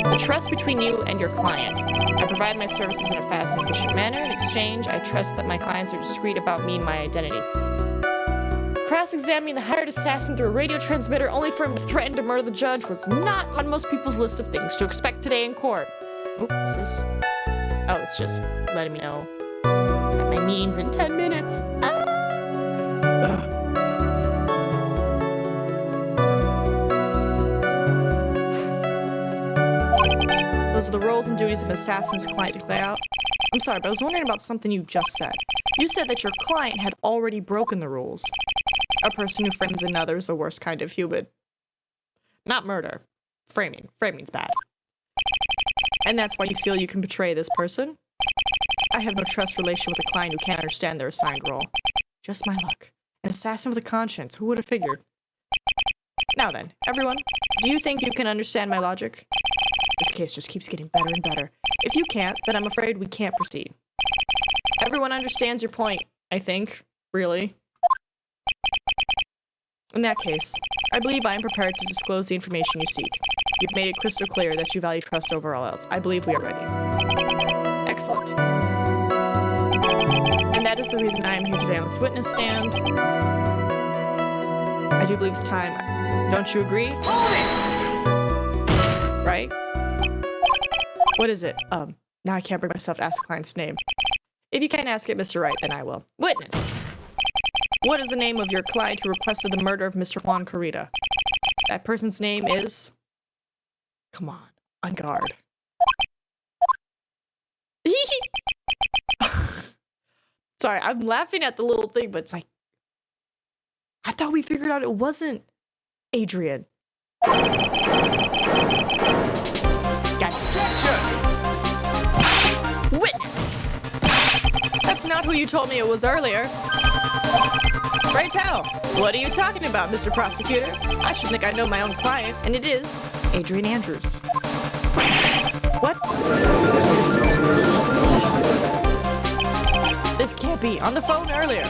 The trust between you and your client. I provide my services in a fast and efficient manner. In exchange, I trust that my clients are discreet about me and my identity. Cross-examining the hired assassin through a radio transmitter only for him to threaten to murder the judge was not on most people's list of things to expect today in court. What's this? Oh, it's just letting me know that my meeting's in 10 minutes. Those are the roles and duties of an assassin's client to play out. I'm sorry, but I was wondering about something you just said. You said that your client had already broken the rules. A person who frames another is the worst kind of human. Not murder. Framing. Framing's bad. And that's why you feel you can betray this person? I have no trust relation with a client who can't understand their assigned role. Just my luck. An assassin with a conscience. Who would have figured? Now then, everyone, do you think you can understand my logic? This case just keeps getting better and better. If you can't, then I'm afraid we can't proceed. Everyone understands your point, I think. Really. In that case, I believe I am prepared to disclose the information you seek. You've made it crystal clear that you value trust over all else. I believe we are ready. Excellent. And that is the reason I am here today on this witness stand. I do believe it's time. Don't you agree? Right? What is it? Now I can't bring myself to ask the client's name. If you can't ask it, Mr. Wright, then I will. Witness! What is the name of your client who requested the murder of Mr. Juan Carita? That person's name is... Come on. On guard. Sorry, I'm laughing at the little thing, but it's like, I thought we figured out it wasn't Adrian. Gotcha. Witness! That's not who you told me it was earlier. Right how? What are you talking about, Mr. Prosecutor? I should think I know my own client, and it is Adrian Andrews. What? This can't be. On the phone earlier.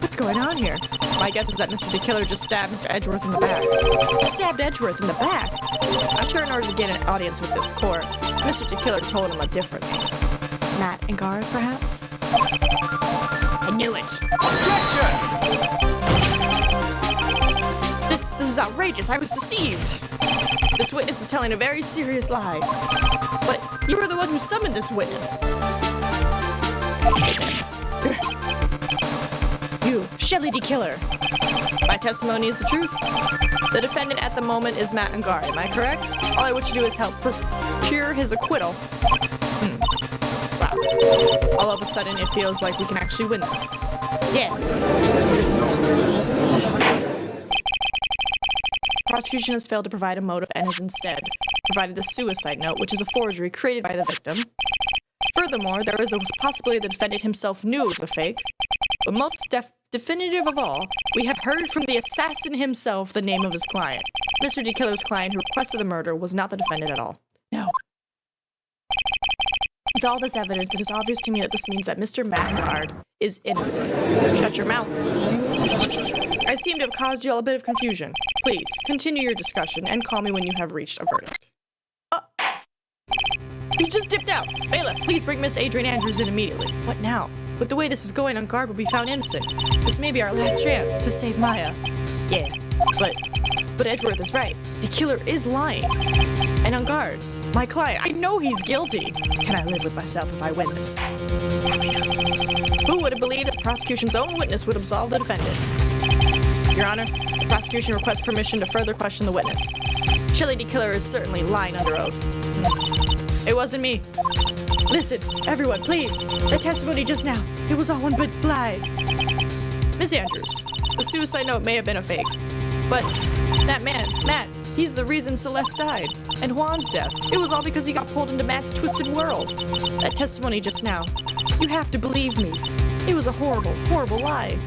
What's going on here? My guess is that Mr. the Killer just stabbed Mr. Edgeworth in the back. Stabbed Edgeworth in the back? I'm sure in order to get an audience with this court, Mr. the Killer told him a different name. Matt and Garth, perhaps? I knew it. This is outrageous. I was deceived. This witness is telling a very serious lie. But you were the one who summoned this witness. You, Shelley D. Killer. My testimony is the truth. The defendant at the moment is Matt Angar, am I correct? All I want you to do is help procure his acquittal. Wow. All of a sudden, it feels like we can actually win this. Yeah. Prosecution has failed to provide a motive and has instead provided the suicide note, which is a forgery created by the victim. Furthermore, there is a possibility the defendant himself knew it was a fake. But most definitive of all, we have heard from the assassin himself the name of his client. Mr. D. Killer's client who requested the murder was not the defendant at all. No. With all this evidence, it is obvious to me that this means that Mr. Mattengard is innocent. Shut your mouth. I seem to have caused you all a bit of confusion. Please, continue your discussion and call me when you have reached a verdict. He just dipped out. Bailiff, please bring Miss Adrian Andrews in immediately. What now? With the way this is going, Angard will be found innocent. This may be our last chance to save Maya. Yeah, but Edgeworth is right. The killer is lying. And Angard, my client, I know he's guilty. Can I live with myself if I win this? Who would have believed that the prosecution's own witness would absolve the defendant? Your Honor, the prosecution requests permission to further question the witness. Shelley D. Killer is certainly lying under oath. It wasn't me. Listen, everyone, please. The testimony just now, it was all one big lie. Miss Andrews, the suicide note may have been a fake, but that man, Matt, he's the reason Celeste died. And Juan's death, it was all because he got pulled into Matt's twisted world. That testimony just now, you have to believe me. It was a horrible, horrible lie.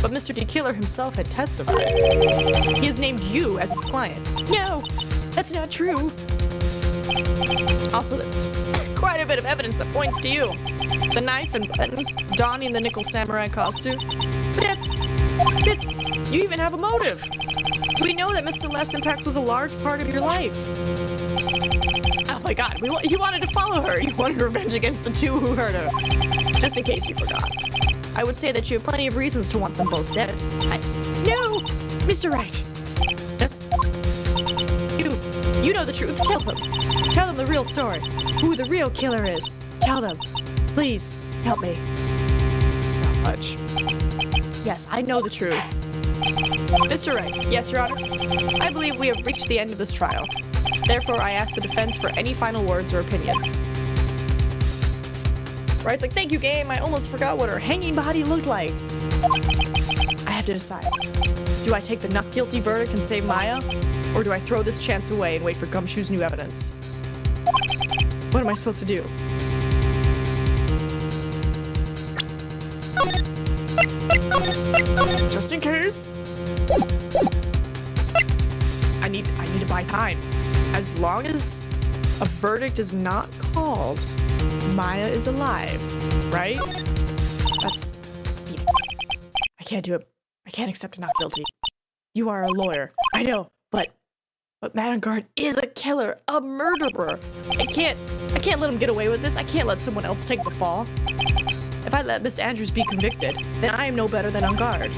But Mr. D. Killer himself had testified. He has named you as his client. No, that's not true. Also, there's quite a bit of evidence that points to you. The knife and button, donning the nickel samurai costume. But that's, you even have a motive. We know that Miss Celeste Impact was a large part of your life. Oh my god, you wanted to follow her. You wanted revenge against the two who hurt her. Just in case you forgot. I would say that you have plenty of reasons to want them both dead. No! Mr. Wright. You know the truth. Tell them. Tell them the real story. Who the real killer is. Tell them. Please, help me. Not much. Yes, I know the truth. Mr. Wright. Yes, Your Honor. I believe we have reached the end of this trial. Therefore, I ask the defense for any final words or opinions. Wright's like, thank you, game. I almost forgot what her hanging body looked like. I have to decide. Do I take the not guilty verdict and save Maya? Or do I throw this chance away and wait for Gumshoe's new evidence? What am I supposed to do? Just in case. I need to buy time. As long as a verdict is not called, Maya is alive, right? That's Phoenix. I can't do it. I can't accept a not guilty. You are a lawyer. I know, but Mattengard is a killer, a murderer. I can't let him get away with this. I can't let someone else take the fall. If I let Miss Andrews be convicted, then I am no better than Angard.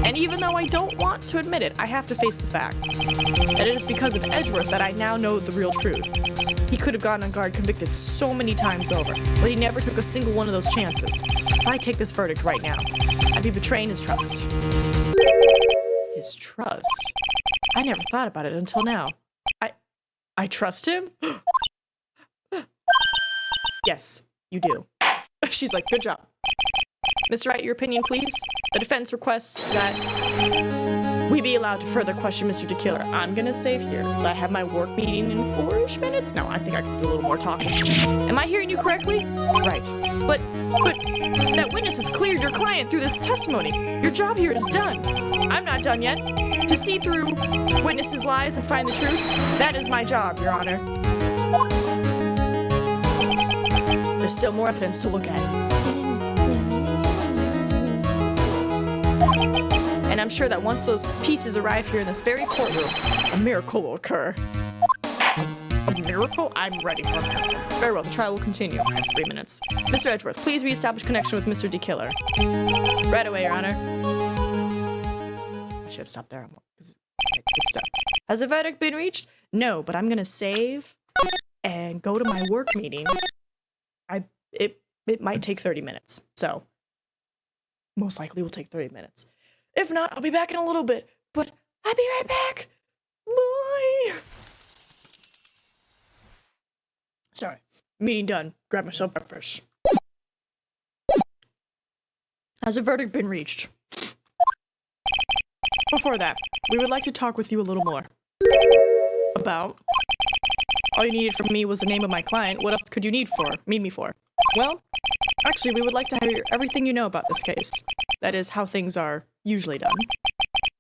And even though I don't want to admit it, I have to face the fact that it is because of Edgeworth that I now know the real truth. He could have gotten Angard convicted so many times over, but he never took a single one of those chances. If I take this verdict right now, I'd be betraying his trust. His trust? I never thought about it until now. I trust him? Yes, you do. She's like, good job. Mr. Wright, your opinion, please? The defense requests that we be allowed to further question Mr. DeKiller. I'm gonna save here, because I have my work meeting in 4-ish minutes. No, I think I can do a little more talking. Am I hearing you correctly? Right. But that witness has cleared your client through this testimony. Your job here is done. I'm not done yet. To see through witnesses' lies and find the truth, that is my job, Your Honor. There's still more evidence to look at. And I'm sure that once those pieces arrive here in this very courtroom, a miracle will occur. A miracle? I'm ready for a miracle. Very well, the trial will continue. I have 3 minutes. Mr. Edgeworth, please reestablish connection with Mr. DeKiller. Right away, Your Honor. I should have stopped there. Good stuff. Has a verdict been reached? No, but I'm gonna save and go to my work meeting. It might take 30 minutes, so most likely will take 30 minutes. If not, I'll be back in a little bit, but I'll be right back. Bye. Sorry, meeting done. Grab myself breakfast. Has a verdict been reached? Before that, we would like to talk with you a little more. About? All you needed from me was the name of my client. What else could you need me for? Well, actually, we would like to hear everything you know about this case. That is, how things are usually done.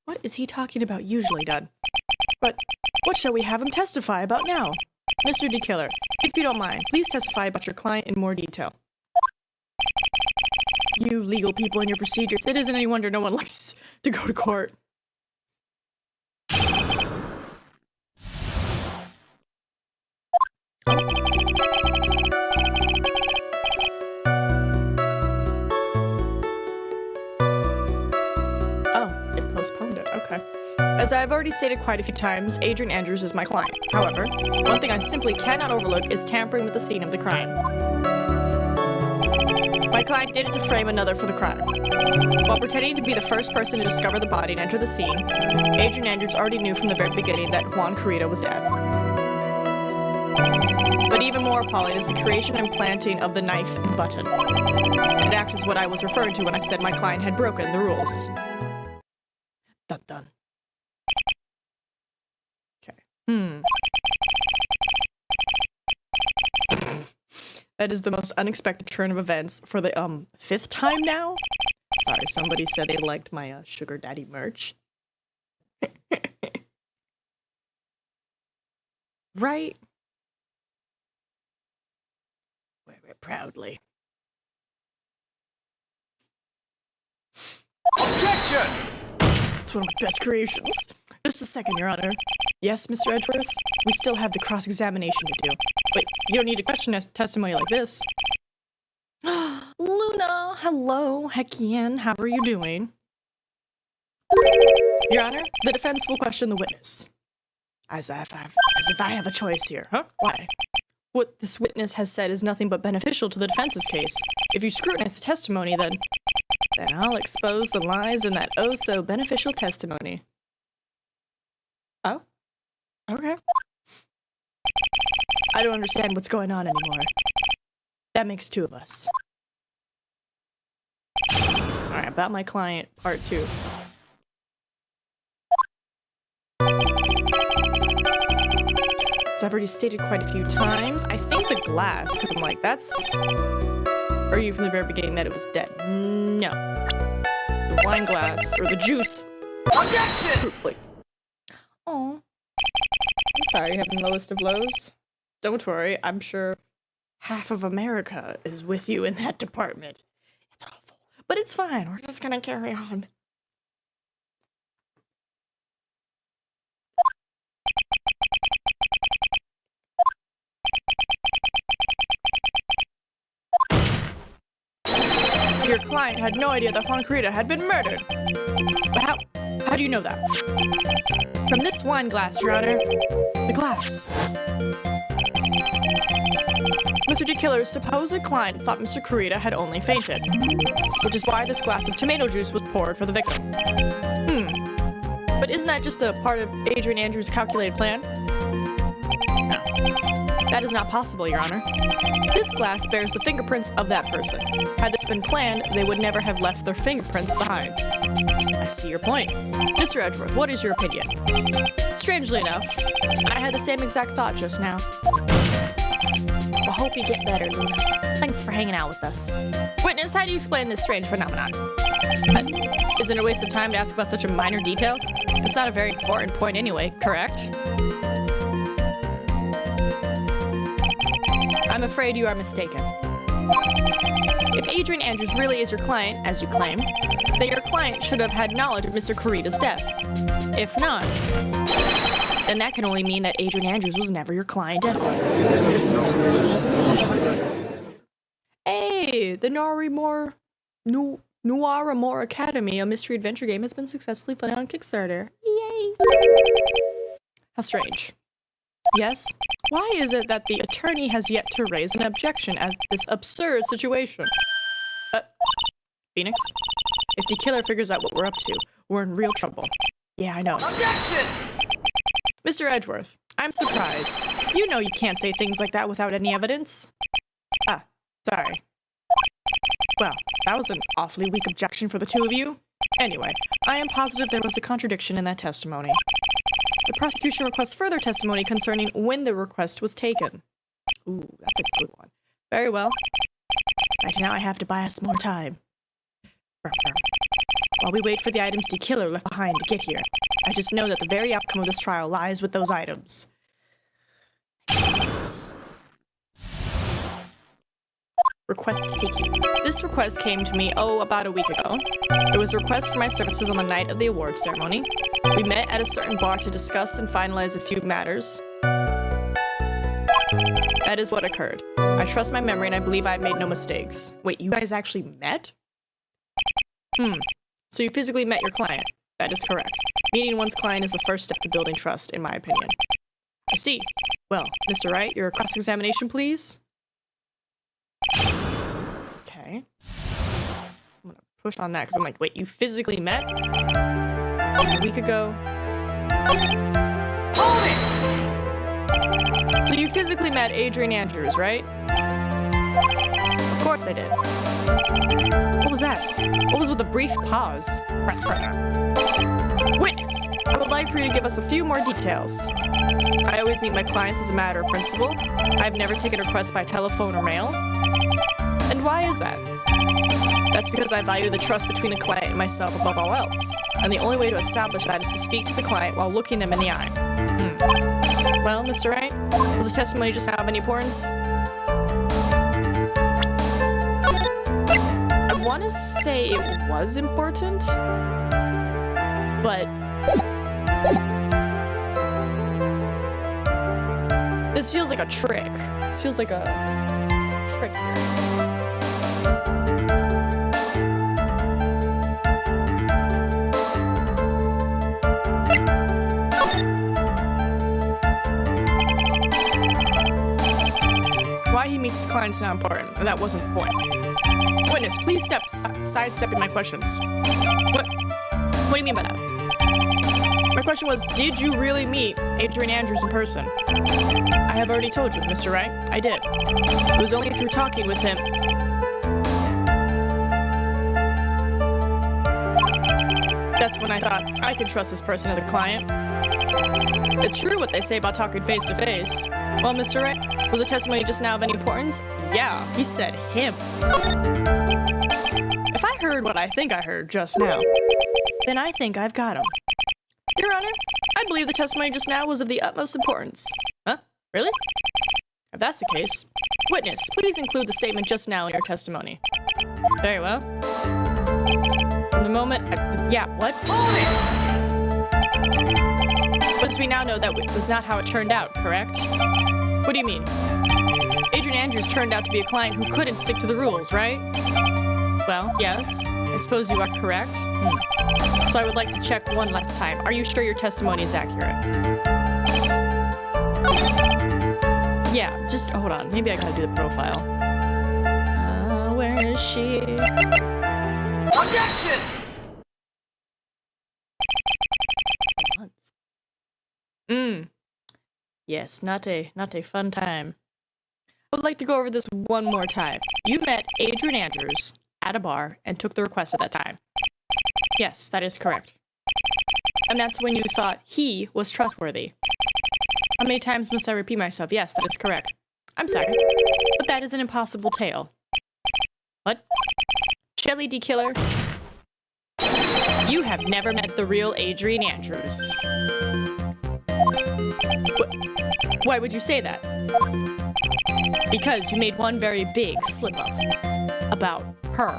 What is he talking about usually done? But what shall we have him testify about now? Mr. DeKiller, if you don't mind, please testify about your client in more detail. You legal people and your procedures. It isn't any wonder no one likes to go to court. As I have already stated quite a few times, Adrian Andrews is my client. However, one thing I simply cannot overlook is tampering with the scene of the crime. My client did it to frame another for the crime. While pretending to be the first person to discover the body and enter the scene, Adrian Andrews already knew from the very beginning that Juan Corrida was dead. But even more appalling is the creation and planting of the knife and button. It acts as what I was referring to when I said my client had broken the rules. Dun dun. That is the most unexpected turn of events for the 5th time now? Sorry, somebody said they liked my sugar daddy merch. Right? Wear it proudly. Objection! It's one of my best creations. Just a second, Your Honor. Yes, Mr. Edgeworth? We still have the cross-examination to do. Wait, you don't need to question testimony like this. Luna, hello, Heckian, how are you doing? Your Honor, the defense will question the witness. As if I have a choice here, huh? Why? What this witness has said is nothing but beneficial to the defense's case. If you scrutinize the testimony, then I'll expose the lies in that oh-so-beneficial testimony. Oh? Okay. I don't understand what's going on anymore. That makes 2 of us. Alright, about my client, part 2. As I've already stated quite a few times, I think the glass, because I'm like, that's... Or you from the very beginning that it was dead? No. The wine glass, or the juice. Objection! Oh. I'm sorry, you're having the lowest of lows. Don't worry, I'm sure half of America is with you in that department. It's awful. But it's fine, we're just gonna carry on. Your client had no idea that Juan Corrida had been murdered. But how do you know that? From this wine glass, Your Honor. The glass. Mr. DeKiller's supposed client thought Mr. Corrida had only fainted, which is why this glass of tomato juice was poured for the victim. But isn't that just a part of Adrian Andrews' calculated plan? No. That is not possible, Your Honor. This glass bears the fingerprints of that person. Had this been planned, they would never have left their fingerprints behind. I see your point. Mr. Edgeworth, what is your opinion? Strangely enough, I had the same exact thought just now. I hope you get better, Luna. Thanks for hanging out with us. Witness, how do you explain this strange phenomenon? Isn't it a waste of time to ask about such a minor detail? It's not a very important point anyway, correct? I'm afraid you are mistaken. If Adrian Andrews really is your client, as you claim, then your client should have had knowledge of Mr. Kurita's death. If not, then that can only mean that Adrian Andrews was never your client at all. Hey, the Noiramore Academy, a mystery adventure game, has been successfully funded on Kickstarter. Yay! How strange. Yes? Why is it that the attorney has yet to raise an objection as this absurd situation? Phoenix? If the killer figures out what we're up to, we're in real trouble. Yeah, I know. Objection! Mr. Edgeworth, I'm surprised. You know you can't say things like that without any evidence. Ah, sorry. Well, that was an awfully weak objection for the two of you. Anyway, I am positive there was a contradiction in that testimony. The prosecution requests further testimony concerning when the request was taken. Ooh, that's a good one. Very well. Right now I have to buy us more time. While we wait for the items the killer left behind to get here, I just know that the very outcome of this trial lies with those items. Request taking. This request came to me, about a week ago. It was a request for my services on the night of the awards ceremony. We met at a certain bar to discuss and finalize a few matters. That is what occurred. I trust my memory and I believe I have made no mistakes. Wait, you guys actually met? So you physically met your client. That is correct. Meeting one's client is the first step to building trust, in my opinion. I see. Well, Mr. Wright, your cross-examination, please? Okay. I'm gonna push on that because I'm like, wait, you physically met? A week ago? Hold it! So you physically met Adrian Andrews, right? Of course I did. What was that? What was with the brief pause? Press further. Witness, I would like for you to give us a few more details. I always meet my clients as a matter of principle. I've never taken requests by telephone or mail. And why is that? That's because I value the trust between the client and myself above all else. And the only way to establish that is to speak to the client while looking them in the eye. Well, Mr. Wright, was the testimony just now of any importance? I want to say it was important, but this feels like a trick. This feels like a trick here. Why he meets clients is not important. That wasn't the point. Witness, please sidestepping my questions. What do you mean by that? My question was, did you really meet Adrian Andrews in person? I have already told you, Mr. Wright. I did. It was only through talking with him. That's when I thought, I can trust this person as a client. It's true what they say about talking face to face. Well, Mr. Wright, was the testimony just now of any importance? Yeah, he said him. If I heard what I think I heard just now, then I think I've got him. Your Honor, I believe the testimony just now was of the utmost importance. Huh? Really? If that's the case, witness, please include the statement just now in your testimony. Very well. From the moment yeah, what? But we now know that was not how it turned out, correct? What do you mean? Adrian Andrews turned out to be a client who couldn't stick to the rules, right? Well, yes. I suppose you are correct. So I would like to check one last time. Are you sure your testimony is accurate? Yeah, just hold on. Maybe I gotta do the profile. Where is she? Objection! Yes, not a fun time. I would like to go over this one more time. You met Adrian Andrews at a bar and took the request at that time. Yes, that is correct. And that's when you thought he was trustworthy. How many times must I repeat myself? Yes, that is correct. I'm sorry, but that is an impossible tale. What? Shelly D. Killer? You have never met the real Adrian Andrews. Why would you say that? Because you made one very big slip-up about her.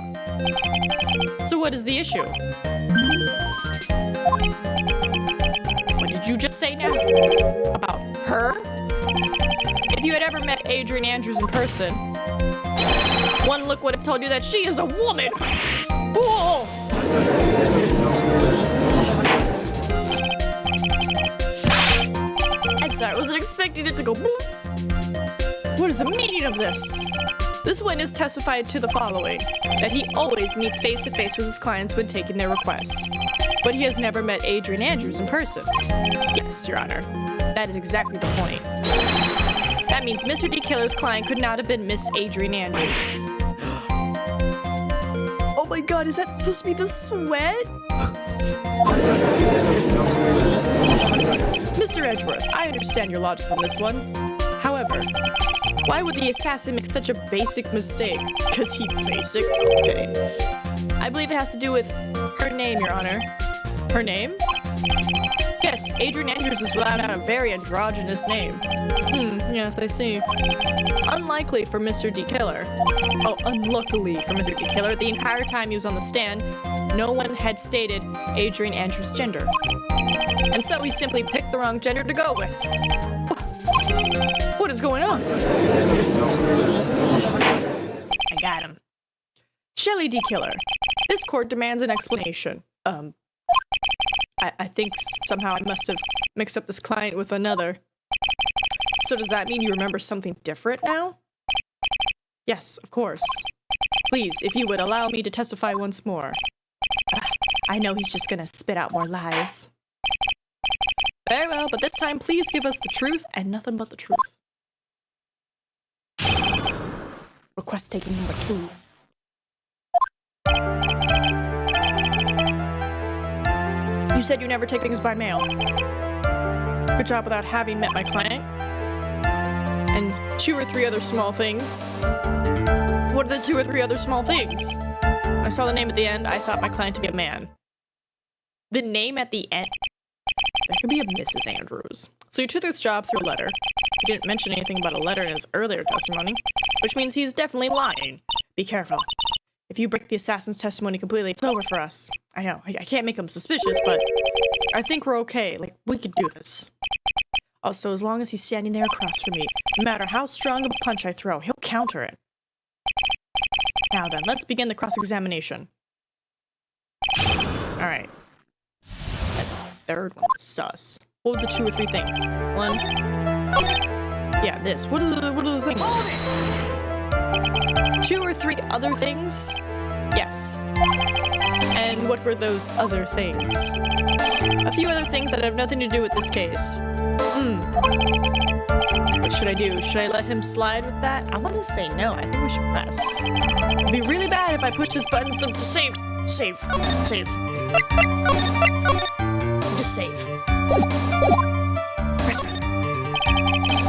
So what is the issue? What did you just say now? About her? If you had ever met Adrian Andrews in person, one look would have told you that she is a woman! Whoa! I'm sorry, I wasn't expecting it to go boop. What is the meaning of this? This witness testified to the following, that he always meets face-to-face with his clients when taking their request. But he has never met Adrian Andrews in person. Yes, Your Honor. That is exactly the point. That means Mr. D. Killer's client could not have been Miss Adrian Andrews. Oh my god, is that supposed to be the sweat? Mr. Edgeworth, I understand your logic on this one. However, why would the assassin make such a basic mistake? Because he basic? Okay. I believe it has to do with her name, Your Honor. Her name? Yes, Adrian Andrews is without a very androgynous name. Yes, I see. Unlikely for Mr. D. Killer. Oh, unluckily for Mr. D. Killer, the entire time he was on the stand, no one had stated Adrian Andrews' gender. And so he simply picked the wrong gender to go with. What is going on? I got him. Shelly D. Killer, this court demands an explanation. I think somehow I must have mixed up this client with another. So does that mean you remember something different now? Yes, of course. Please, if you would allow me to testify once more. I know he's just gonna spit out more lies. Very well, but this time please give us the truth and nothing but the truth. Request taken number 2. You said you never take things by mail. Good job without having met my client. And 2 or 3 other small things. What are the 2 or 3 other small things? I saw the name at the end. I thought my client to be a man. The name at the end? There could be a Mrs. Andrews. So you took this job through a letter. He didn't mention anything about a letter in his earlier testimony, which means he's definitely lying. Be careful. If you break the assassin's testimony completely, it's over for us. I know, I can't make him suspicious, but I think we're okay. Like, we could do this. Also, as long as he's standing there across from me, no matter how strong of a punch I throw, he'll counter it. Now then, let's begin the cross-examination. Alright. That third one was sus. What were the 2 or 3 things? 1. Yeah, this. What are the things? 2 or 3 other things? Yes. And what were those other things? A few other things that have nothing to do with this case. What should I do? Should I let him slide with that? I want to say no. I think we should press. It'd be really bad if I pushed his buttons to save. Save. Save. Just save. Press.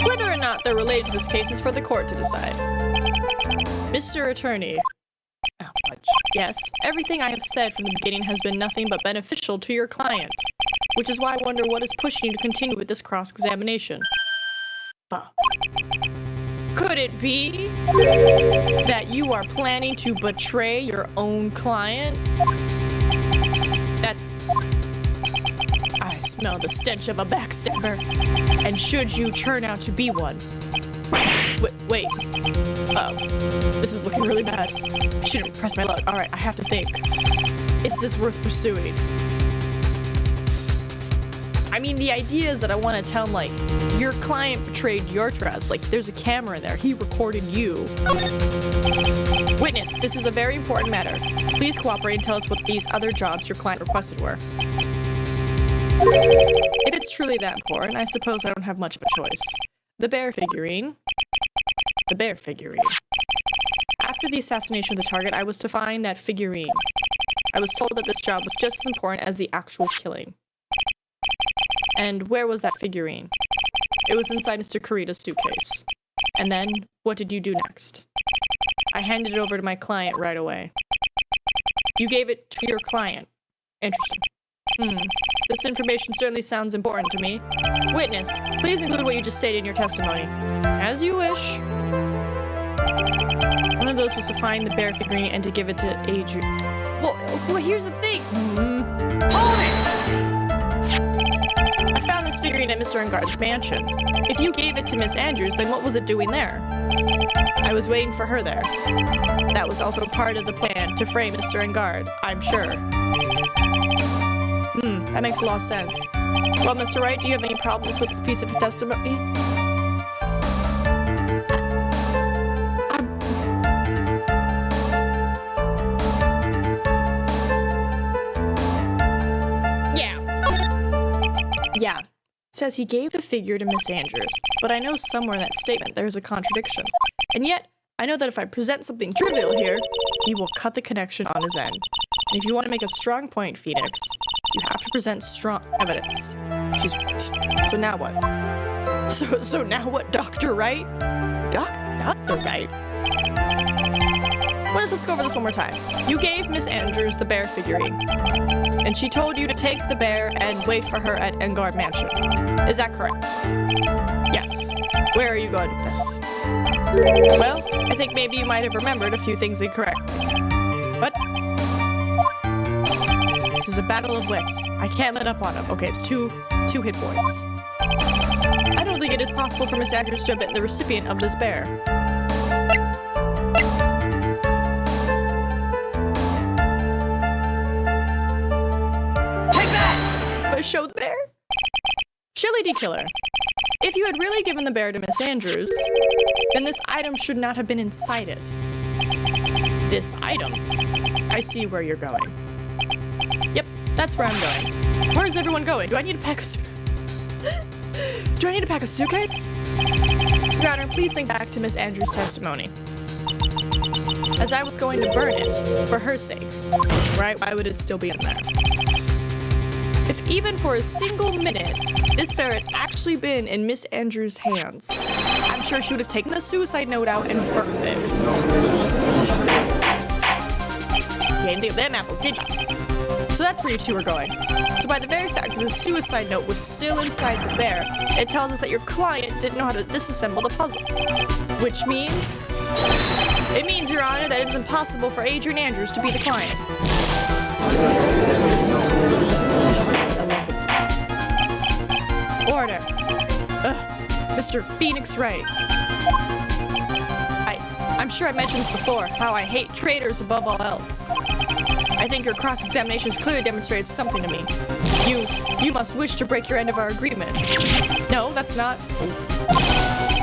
Whether or not they're related to this case is for the court to decide. Mr. Attorney. Oh, fudge. Yes, everything I have said from the beginning has been nothing but beneficial to your client, which is why I wonder what is pushing you to continue with this cross-examination. Fuck. Could it be that you are planning to betray your own client? That's... I smell the stench of a backstabber, and should you turn out to be one... Wait. Uh-oh. This is looking really bad. I shouldn't press my luck. Alright, I have to think. Is this worth pursuing? I mean, the idea is that I want to tell him, like, your client betrayed your trust. Like, there's a camera in there. He recorded you. Witness, this is a very important matter. Please cooperate and tell us what these other jobs your client requested were. If it's truly that important, I suppose I don't have much of a choice. The bear figurine. The bear figurine. After the assassination of the target, I was to find that figurine. I was told that this job was just as important as the actual killing. And where was that figurine? It was inside Mr. Kurita's suitcase. And then, what did you do next? I handed it over to my client right away. You gave it to your client. Interesting. This information certainly sounds important to me. Witness, please include what you just stated in your testimony. As you wish. One of those was to find the bear figurine and to give it to Adrian. Well, here's the thing. Hold it! I found this figurine at Mr. Engard's mansion. If you gave it to Miss Andrews, then what was it doing there? I was waiting for her there. That was also part of the plan to frame Mr. Engard, I'm sure. That makes a lot of sense. Well, Mr. Wright, do you have any problems with this piece of testimony? Yeah. Says he gave the figure to Miss Andrews, but I know somewhere in that statement there's a contradiction. And yet, I know that if I present something trivial here, he will cut the connection on his end. And if you want to make a strong point, Phoenix, you have to present strong evidence. She's right. So now what? So now what, Dr. Wright? Dr. Wright? Let's go over this one more time. You gave Miss Andrews the bear figurine, and she told you to take the bear and wait for her at Engard Mansion. Is that correct? Yes. Where are you going with this? Well, I think maybe you might have remembered a few things incorrectly. What? This is a battle of wits. I can't let up on him. Okay, it's two hit points. I don't think it is possible for Miss Andrews to have been the recipient of this bear. Show the bear? Shilly D. Killer. If you had really given the bear to Miss Andrews, then this item should not have been inside it. This item? I see where you're going. Yep, that's where I'm going. Where's everyone going? Do I need to pack a suitcase? Your Honor, please think back to Miss Andrews' testimony. As I was going to burn it, for her sake, right? Why would it still be in there? If even for a single minute, this bear had actually been in Miss Andrews' hands, I'm sure she would have taken the suicide note out and burned it. You didn't think of them apples, did you? So that's where you two are going. So by the very fact that the suicide note was still inside the bear, it tells us that your client didn't know how to disassemble the puzzle. Which means... It means, Your Honor, that it's impossible for Adrian Andrews to be the client. Order. Mr. Phoenix Wright. I'm sure I mentioned this before, how I hate traitors above all else. I think your cross-examinations clearly demonstrated something to me. You must wish to break your end of our agreement. No, that's not.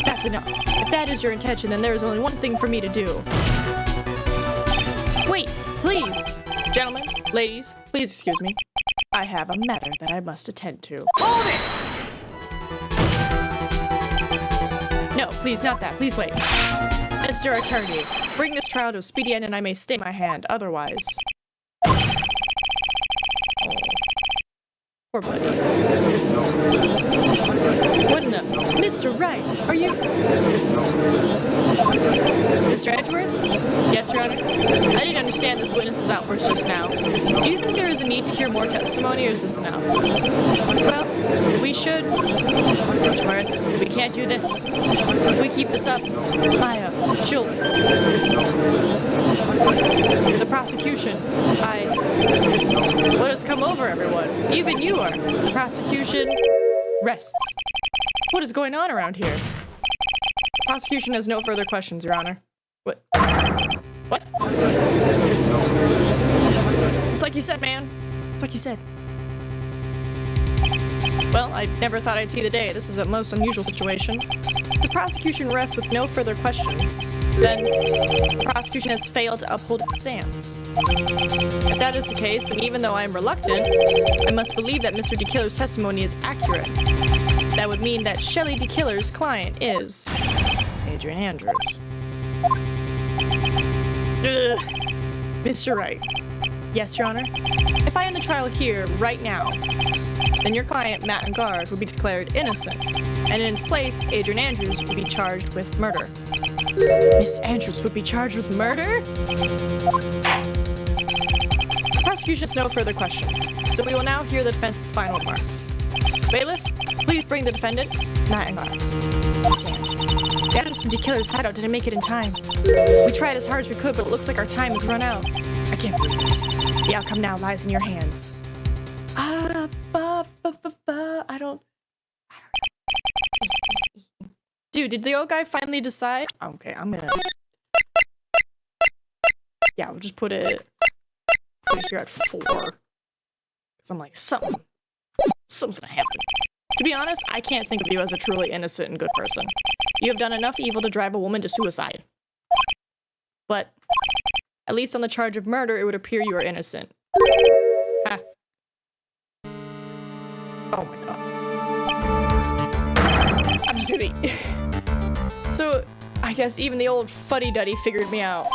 That's enough. If that is your intention, then there is only one thing for me to do. Wait, please. Gentlemen, ladies, please excuse me. I have a matter that I must attend to. Hold it! No, please, not that. Please wait. Mr. Attorney, bring this trial to a speedy end and I may stay my hand. Otherwise... Oh. Poor buddy. What in the... Mr. Wright, are you... Mr. Edgeworth? Yes, Your Honor? I didn't understand this witness's outburst just now. Do you think there is a need to hear more testimony, or is this enough? Well, we should... Edgeworth, we can't do this. If we keep this up, Maya, she'll... The prosecution, What has come over everyone? Even you are. The prosecution rests. What is going on around here? The prosecution has no further questions, Your Honor. What? What? It's like you said, man. It's like you said. Well, I never thought I'd see the day. This is a most unusual situation. The prosecution rests with no further questions. Then, the prosecution has failed to uphold its stance. If that is the case, then even though I am reluctant, I must believe that Mr. DeKiller's testimony is accurate. That would mean that Shelley DeKiller's client is Adrian Andrews. Ugh. Mr. Wright. Yes, Your Honor? If I end the trial here, right now, then your client, Matt Engard, would be declared innocent, and in its place, Adrian Andrews would be charged with murder. Miss Andrews would be charged with murder? The prosecution has no further questions, so we will now hear the defense's final remarks. Bailiff, please bring the defendant, Matt Engard. Stand. The Adams from DeKiller's hideout didn't make it in time. We tried as hard as we could, but it looks like our time has run out. I can't believe it. The outcome now lies in your hands. I don't. Dude, did the old guy finally decide? Okay, I'm gonna. Yeah, we'll just put it here at 4. Cause I'm like, something's gonna happen. To be honest, I can't think of you as a truly innocent and good person. You have done enough evil to drive a woman to suicide. But at least on the charge of murder, it would appear you are innocent. Ha. Oh my god. I'm just gonna... So, I guess even the old fuddy-duddy figured me out.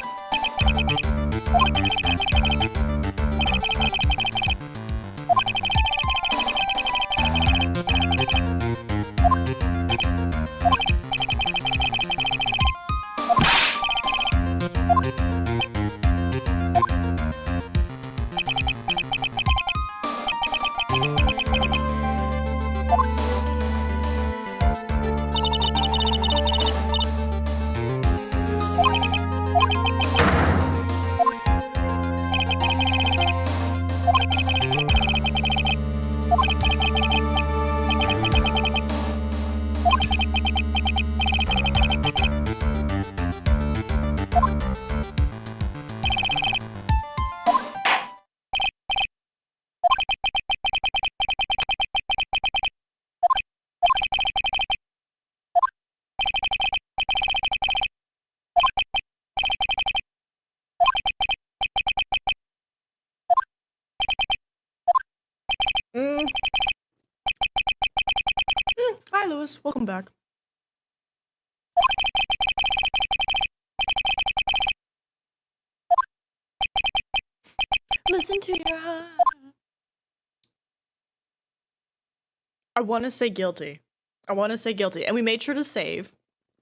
Hi, Lewis. Welcome back. Listen to your heart. I want to say guilty. And we made sure to save.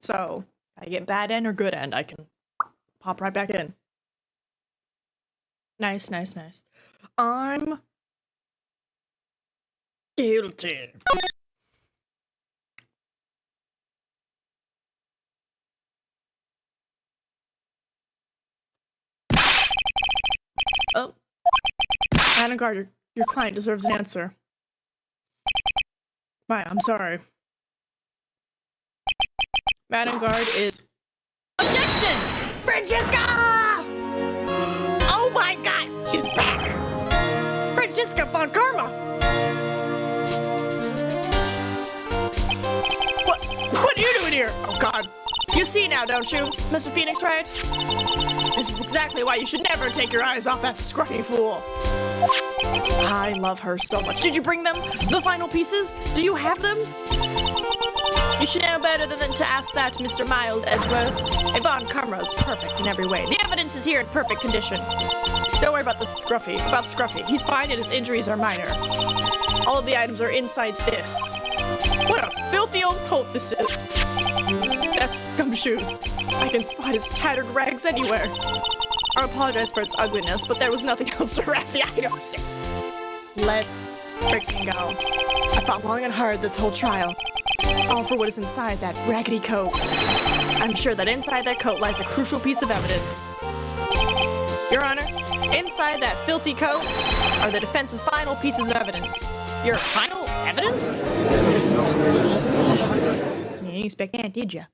So, I get bad end or good end, I can pop right back in. Nice. I'm guilty. Oh. Anna Gardner, your client deserves an answer. Right, I'm sorry. Madam Guard is... Objection! Francesca! Oh my god, she's back! Francesca von Karma! What are you doing here? Oh god. You see now, don't you, Mr. Phoenix Wright? This is exactly why you should never take your eyes off that scruffy fool. I love her so much. Did you bring them? The final pieces? Do you have them? You should know better than to ask that, Mr. Miles Edgeworth. Von Karma is perfect in every way. The evidence is here in perfect condition. Don't worry about Scruffy. He's fine and his injuries are minor. All of the items are inside this. What a filthy old coat this is. That's Gumshoes. I can spot his tattered rags anywhere. I apologize for its ugliness, but there was nothing else to wrap the items in. Let's freaking go. I fought long and hard this whole trial. All for what is inside that raggedy coat. I'm sure that inside that coat lies a crucial piece of evidence. Your Honor, inside that filthy coat are the defense's final pieces of evidence. Your final evidence? You didn't expect that, did ya?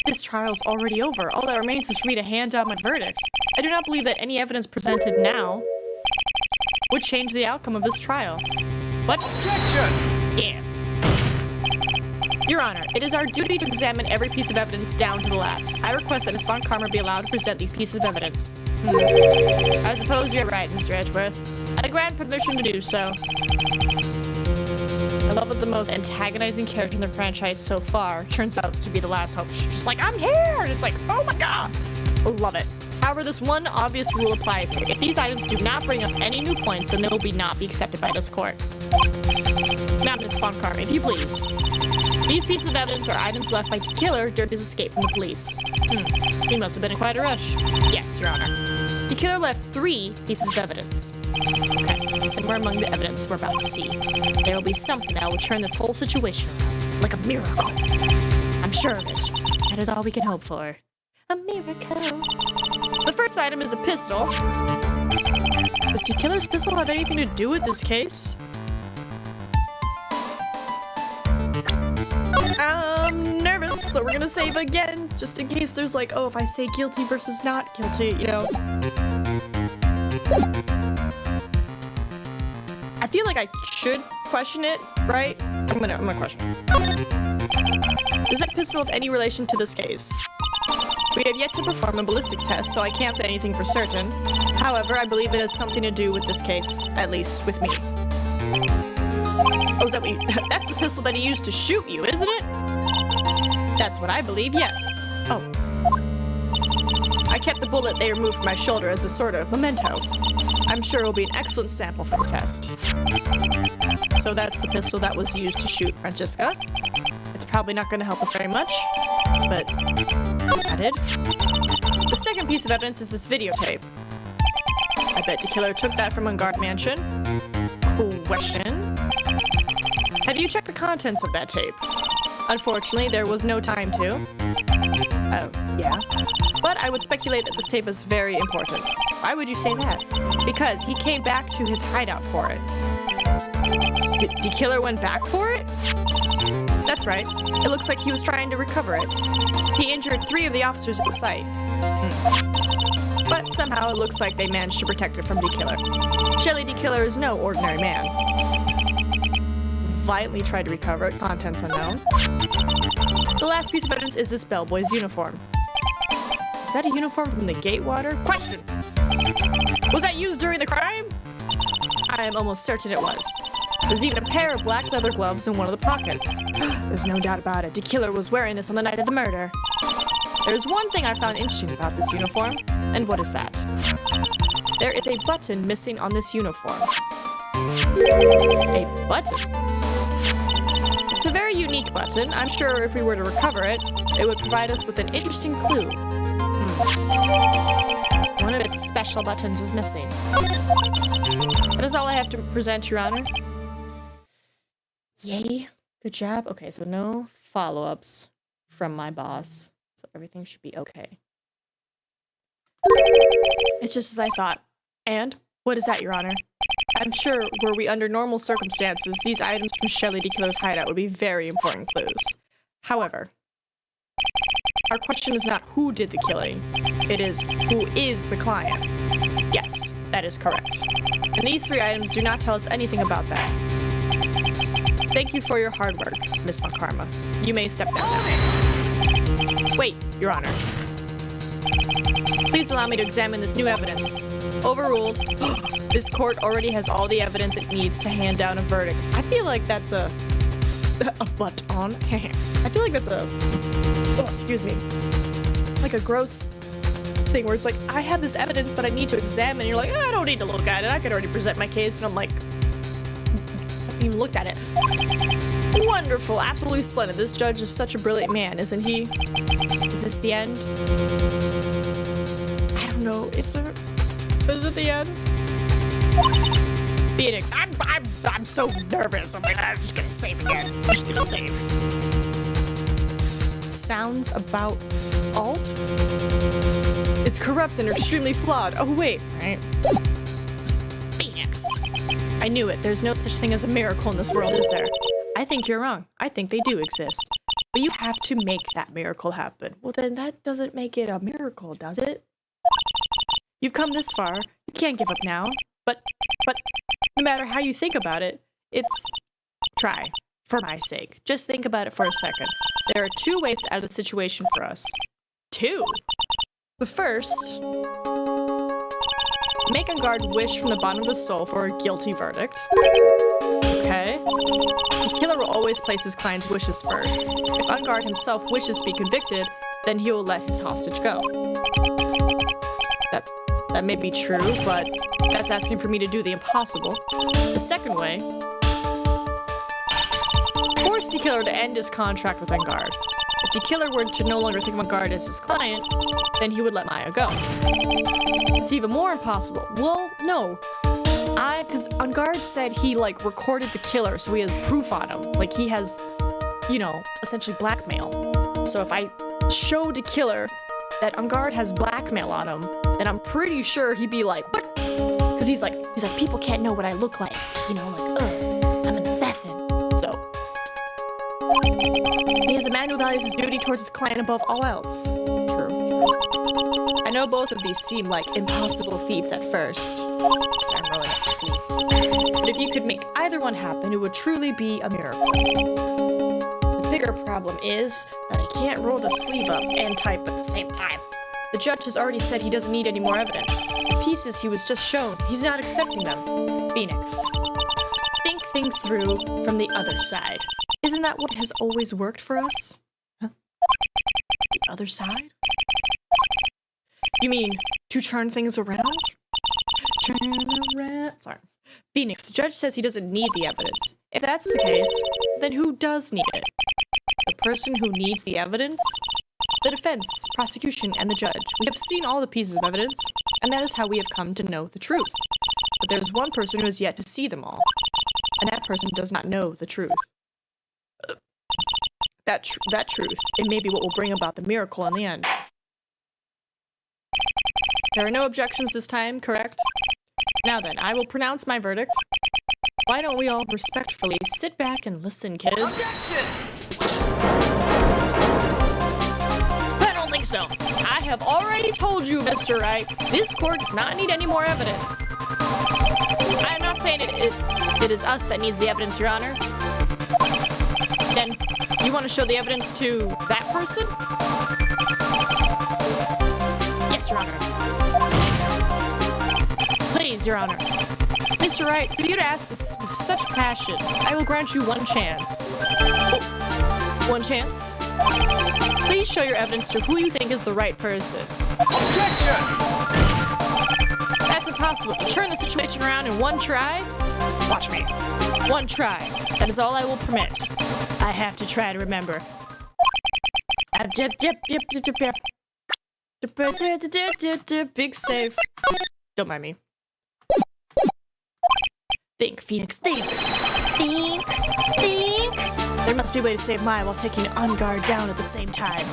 This trial's already over. All that remains is for me to hand down my verdict. I do not believe that any evidence presented now would change the outcome of this trial. What? Objection! Yeah. Your Honor, it is our duty to examine every piece of evidence down to the last. I request that Ms. Von Karma be allowed to present these pieces of evidence. I suppose you're right, Mr. Edgeworth. I grant permission to do so. I love that the most antagonizing character in the franchise so far turns out to be the last hope. She's just like, I'm here! And it's like, oh my god! I love it. However, this one obvious rule applies here. If these items do not bring up any new points, then they will not be accepted by this court. Now, Ms. Von Karma, if you please. These pieces of evidence are items left by the killer during his escape from the police. He must have been in quite a rush. Yes, Your Honor. The killer left 3 pieces of evidence. Okay, somewhere among the evidence we're about to see, there will be something that will turn this whole situation around, like a miracle. I'm sure of it. That is all we can hope for. A miracle. The first item is a pistol. Does the killer's pistol have anything to do with this case? I'm nervous, so we're gonna save again, just in case there's like, oh, if I say guilty versus not guilty, you know. I feel like I should question it, right? I'm gonna question it. Does that pistol have any relation to this case? We have yet to perform a ballistics test, so I can't say anything for certain. However, I believe it has something to do with this case, at least with me. Oh, is that what you... That's the pistol that he used to shoot you, isn't it? That's what I believe, yes. Oh. I kept the bullet they removed from my shoulder as a sort of memento. I'm sure it will be an excellent sample for the test. So that's the pistol that was used to shoot Francisca. It's probably not going to help us very much, but I did. The second piece of evidence is this videotape. I bet the killer took that from Ungard Mansion. Question. Have you checked the contents of that tape? Unfortunately, there was no time to. Oh, yeah. But I would speculate that this tape is very important. Why would you say that? Because he came back to his hideout for it. The killer went back for it? That's right. It looks like he was trying to recover it. He injured 3 of the officers at the site. But somehow it looks like they managed to protect it from the killer. Shelley D. Killer is no ordinary man. Violently tried to recover it, contents unknown. The last piece of evidence is this bellboy's uniform. Is that a uniform from the Gatewater? Question! Was that used during the crime? I am almost certain it was. There's even a pair of black leather gloves in one of the pockets. There's no doubt about it. The killer was wearing this on the night of the murder. There's one thing I found interesting about this uniform, and what is that? There is a button missing on this uniform. A button? It's a very unique button. I'm sure if we were to recover it, it would provide us with an interesting clue. One of its special buttons is missing. That is all I have to present, Your Honor. Yay. Good job. Okay, so no follow-ups from my boss. So everything should be okay. It's just as I thought. And what is that, Your Honor? I'm sure, were we under normal circumstances, these items from Shelley D. Killer's hideout would be very important clues. However, our question is not who did the killing. It is who is the client. Yes, that is correct. And these 3 items do not tell us anything about that. Thank you for your hard work, Miss Von Karma. You may step down now. Wait, Your Honor. Please allow me to examine this new evidence. Overruled. This court already has all the evidence it needs to hand down a verdict. I feel like that's a button. I feel like that's a, oh, excuse me, like a gross thing where it's like, I have this evidence that I need to examine. And you're like, I don't need to look at it. I can already present my case. And I'm like, I haven't even looked at it. Wonderful. Absolutely splendid. This judge is such a brilliant man, isn't he? Is this the end? I don't know. Is it the end? Phoenix. I'm so nervous. I'm like, I'm just gonna save again. I'm just gonna save. Sounds about alt? It's corrupt and extremely flawed. Oh, wait. Right. Phoenix. I knew it. There's no such thing as a miracle in this world, is there? I think you're wrong. I think they do exist. But you have to make that miracle happen. Well, then that doesn't make it a miracle, does it? You've come this far. You can't give up now. But no matter how you think about it, It's try, for my sake. Just think about it for a second. There are 2 ways to out of the situation for us. 2? The first, make on guard wish from the bottom of his soul for a guilty verdict. Okay. The killer will always place his client's wishes first. If on guard himself wishes to be convicted, then he will let his hostage go. That may be true, but that's asking for me to do the impossible. The second way, force the killer to end his contract with Vanguard. If the killer were to no longer think of Vanguard as his client, then he would let Maya go. It's even more impossible. Well, no. Because Vanguard said he, like, recorded the killer, so he has proof on him. Like, he has, you know, essentially blackmail. So if I showed the killer that Vanguard has blackmail on him, then I'm pretty sure he'd be like, what? Because he's like, people can't know what I look like. You know, like, I'm an assassin. So, he is a man who values his duty towards his client above all else. True. I know both of these seem like impossible feats at first. I'm rolling up to sleep. But if you could make either one happen, it would truly be a miracle. The bigger problem is that I can't roll the sleeve up and type at the same time. The judge has already said he doesn't need any more evidence. The pieces he was just shown, he's not accepting them. Phoenix, think things through from the other side. Isn't that what has always worked for us? Huh? The other side? You mean to turn things around? Turn around. Sorry. Phoenix, the judge says he doesn't need the evidence. If that's the case, then who does need it? The person who needs the evidence? The defense, prosecution, and the judge. We have seen all the pieces of evidence, and that is how we have come to know the truth. But there is one person who has yet to see them all, and that person does not know the truth. That truth, it may be what will bring about the miracle in the end. There are no objections this time, correct? Now then, I will pronounce my verdict. Why don't we all respectfully sit back and listen, kids? Objection! I don't think so. I have already told you, Mr. Wright, this court does not need any more evidence. I am not saying it is us that needs the evidence, Your Honor. Then, you want to show the evidence to that person? Yes, Your Honor. Please, Your Honor. Mr. Wright, for you to ask this with such passion, I will grant you one chance. Oh, one chance? Please show your evidence to who you think is the right person. Objection! That's impossible. Turn the situation around in one try? Watch me. One try. That is all I will permit. I have to try to remember. Big save. Don't mind me. Think, Phoenix, think. Think. There must be a way to save Maya while taking on guard down at the same time.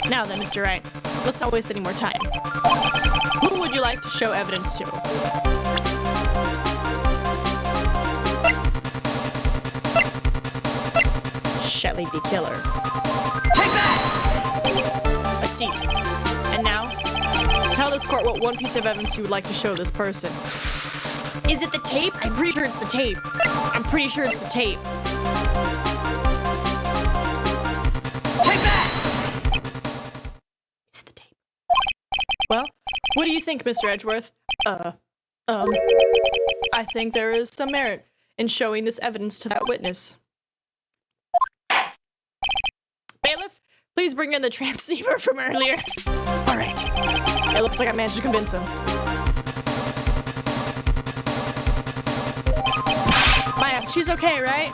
Now then, Mr. Wright, let's not waste any more time. Who would you like to show evidence to? Shelly the killer. Take that! I see. And now, tell this court what one piece of evidence you would like to show this person. Is it the tape? I'm pretty sure it's the tape. Take that! It's the tape. Well, what do you think, Mr. Edgeworth? I think there is some merit in showing this evidence to that witness. Bailiff, please bring in the transceiver from earlier. All right. It looks like I managed to convince him. Maya, she's okay, right?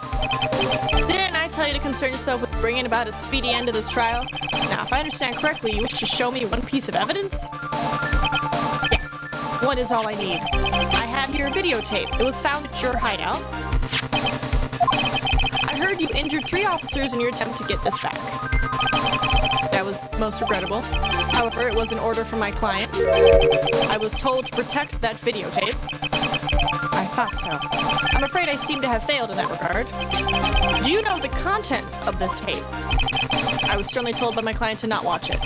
Didn't I tell you to concern yourself with bringing about a speedy end to this trial? Now, if I understand correctly, you wish to show me one piece of evidence? Yes, one is all I need. I have here a videotape. It was found at your hideout. I heard you injured 3 officers in your attempt to get this back. That was most regrettable. However, it was an order from my client. I was told to protect that videotape. I thought so. I'm afraid I seem to have failed in that regard. Do you know the contents of this tape? I was sternly told by my client to not watch it,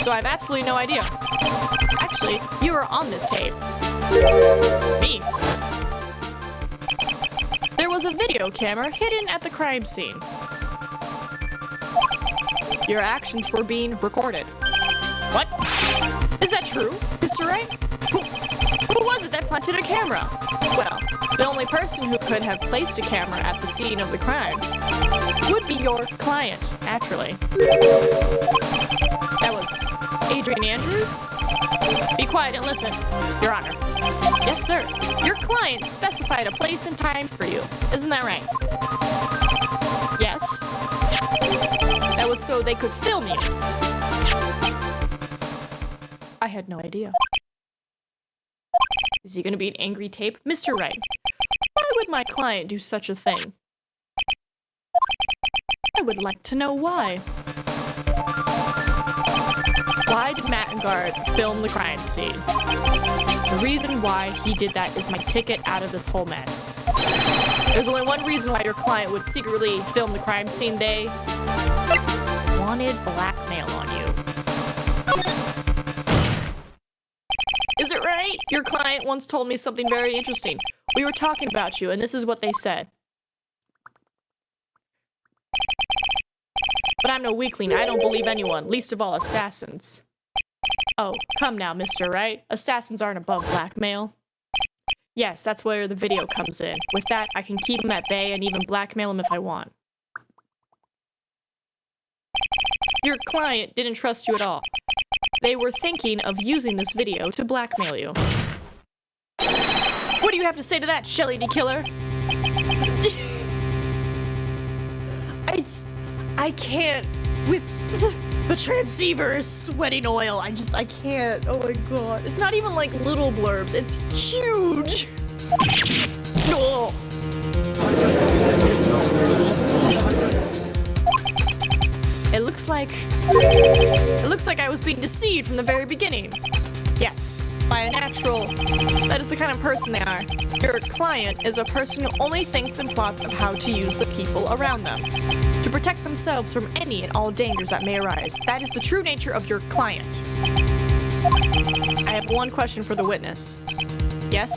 so I have absolutely no idea. Actually, you were on this tape. Me. There was was a video camera hidden at the crime scene. Your actions were being recorded. What? Is that true, Mr. Wright? Who was it that planted a camera? Well, the only person who could have placed a camera at the scene of the crime would be your client, naturally. That was Adrian Andrews? Be quiet and listen, Your Honor. Yes, sir. Your client specified a place and time for you. Isn't that right? Yes. That was so they could film you. I had no idea. Is he gonna be an angry tape? Mr. Wright, why would my client do such a thing? I would like to know why. Why did Mattengard film the crime scene? The reason why he did that is my ticket out of this whole mess. There's only one reason why your client would secretly film the crime scene. They wanted blackmail on you. Is it right? Your client once told me something very interesting. We were talking about you, and this is what they said. But I'm no weakling. I don't believe anyone, least of all assassins. Oh, come now, Mr. Wright. Assassins aren't above blackmail. Yes, that's where the video comes in. With that, I can keep him at bay and even blackmail him if I want. Your client didn't trust you at all. They were thinking of using this video to blackmail you. What do you have to say to that, Shelly the Killer? I can't. With the transceiver is sweating oil. I can't. Oh my god. It's not even like little blurbs. It's huge. Oh. It looks like I was being deceived from the very beginning. Yes, by a natural. That is the kind of person they are. Your client is a person who only thinks and plots of how to use the people around them to protect themselves from any and all dangers that may arise. That is the true nature of your client. I have one question for the witness. Yes?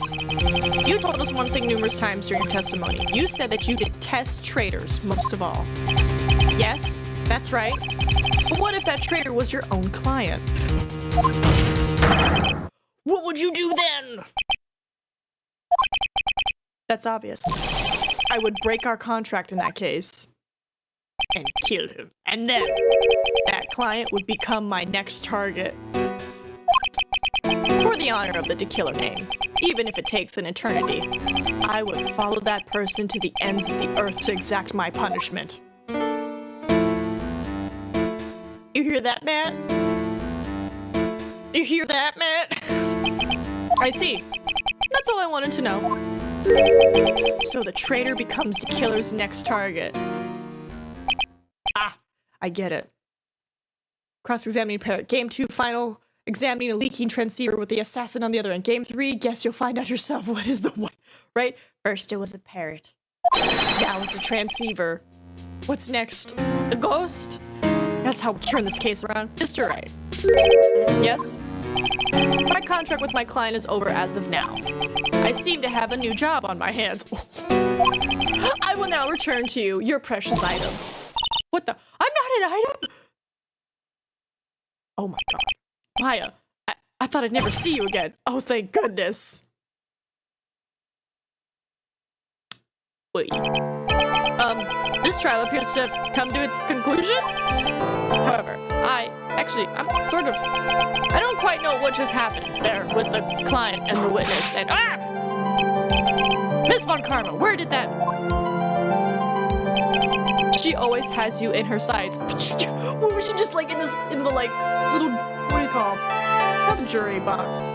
You told us one thing numerous times during your testimony. You said that you detest traitors most of all. Yes, that's right. But what if that traitor was your own client? What would you do then? That's obvious. I would break our contract in that case. And kill him. And then, that client would become my next target. For the honor of the Killer name, even if it takes an eternity, I would follow that person to the ends of the earth to exact my punishment. You hear that, Matt? You hear that, Matt? I see. That's all I wanted to know. So the traitor becomes the killer's next target. Ah, I get it. Cross-examining parrot. Game 2, final. Examining a leaking transceiver with the assassin on the other end. Game 3, guess you'll find out yourself what is the what. Right? First it was a parrot. Now it's a transceiver. What's next? A ghost? That's how we'll turn this case around. Mr. Wright. Yes? My contract with my client is over as of now. I seem to have a new job on my hands. I will now return to you your precious item. What the? I'm not an item? Oh my god. Maya, I thought I'd never see you again. Oh, thank goodness. Wait. This trial appears to have come to its conclusion. However, I'm sort of... I don't quite know what just happened there with the client and the witness and... Ah! Miss Von Karma, where did that... She always has you in her sights. What was she just like in the like little... What do you call them? Not the jury box.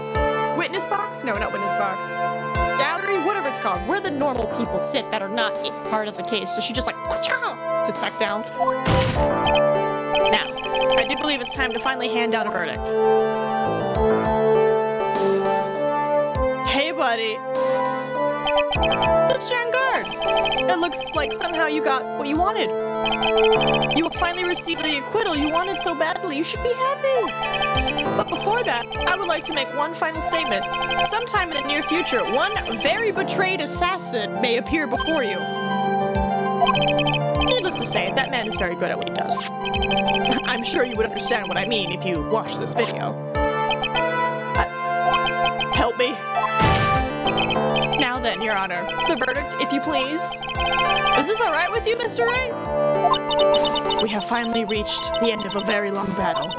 Witness box? No, not witness box. Gallery? Whatever it's called. Where the normal people sit that are not part of the case. So she just like sits back down. Now, I do believe it's time to finally hand down a verdict. Hey, buddy. Mr. Guard, it looks like somehow you got what you wanted. You will finally receive the acquittal you wanted so badly. You should be happy. But before that, I would like to make one final statement. Sometime in the near future, one very betrayed assassin may appear before you. Needless to say, that man is very good at what he does. I'm sure you would understand what I mean if you watch this video. Help me. Now then, Your Honor, the verdict, if you please. Is this all right with you, Mr. Wright? We have finally reached the end of a very long battle.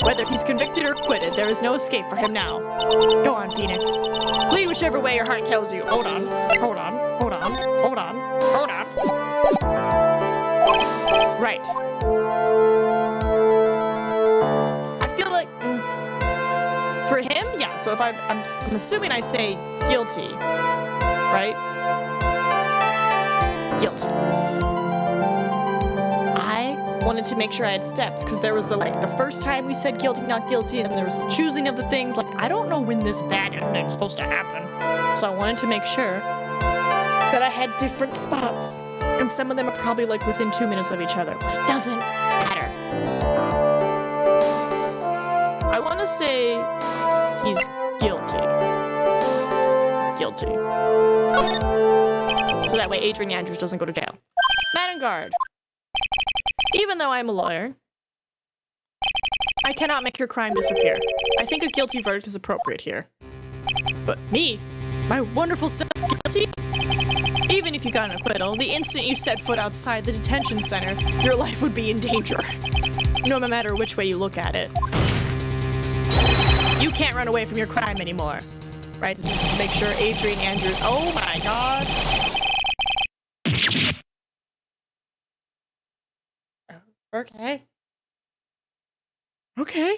Whether he's convicted or acquitted, there is no escape for him now. Go on, Phoenix. Plead whichever way your heart tells you. Hold on, hold on, hold on, hold on, hold on. Right. I feel like... for him? Yeah, so if I'm assuming I say guilty, right? Guilty. I wanted to make sure I had steps, because there was the first time we said guilty, not guilty, and then there was the choosing of the things. Like, I don't know when this bad ending's supposed to happen. So I wanted to make sure that I had different spots. And some of them are probably like within 2 minutes of each other, but it doesn't matter. I want to say he's guilty. He's guilty. So that way Adrian Andrews doesn't go to jail. Madam Guard, even though I'm a lawyer, I cannot make your crime disappear. I think a guilty verdict is appropriate here. But me, my wonderful self, guilty? Even if you got an acquittal, the instant you set foot outside the detention center, your life would be in danger. No matter which way you look at it. You can't run away from your crime anymore. Right? This is to make sure Adrian Andrews... Oh my god! Okay. Okay.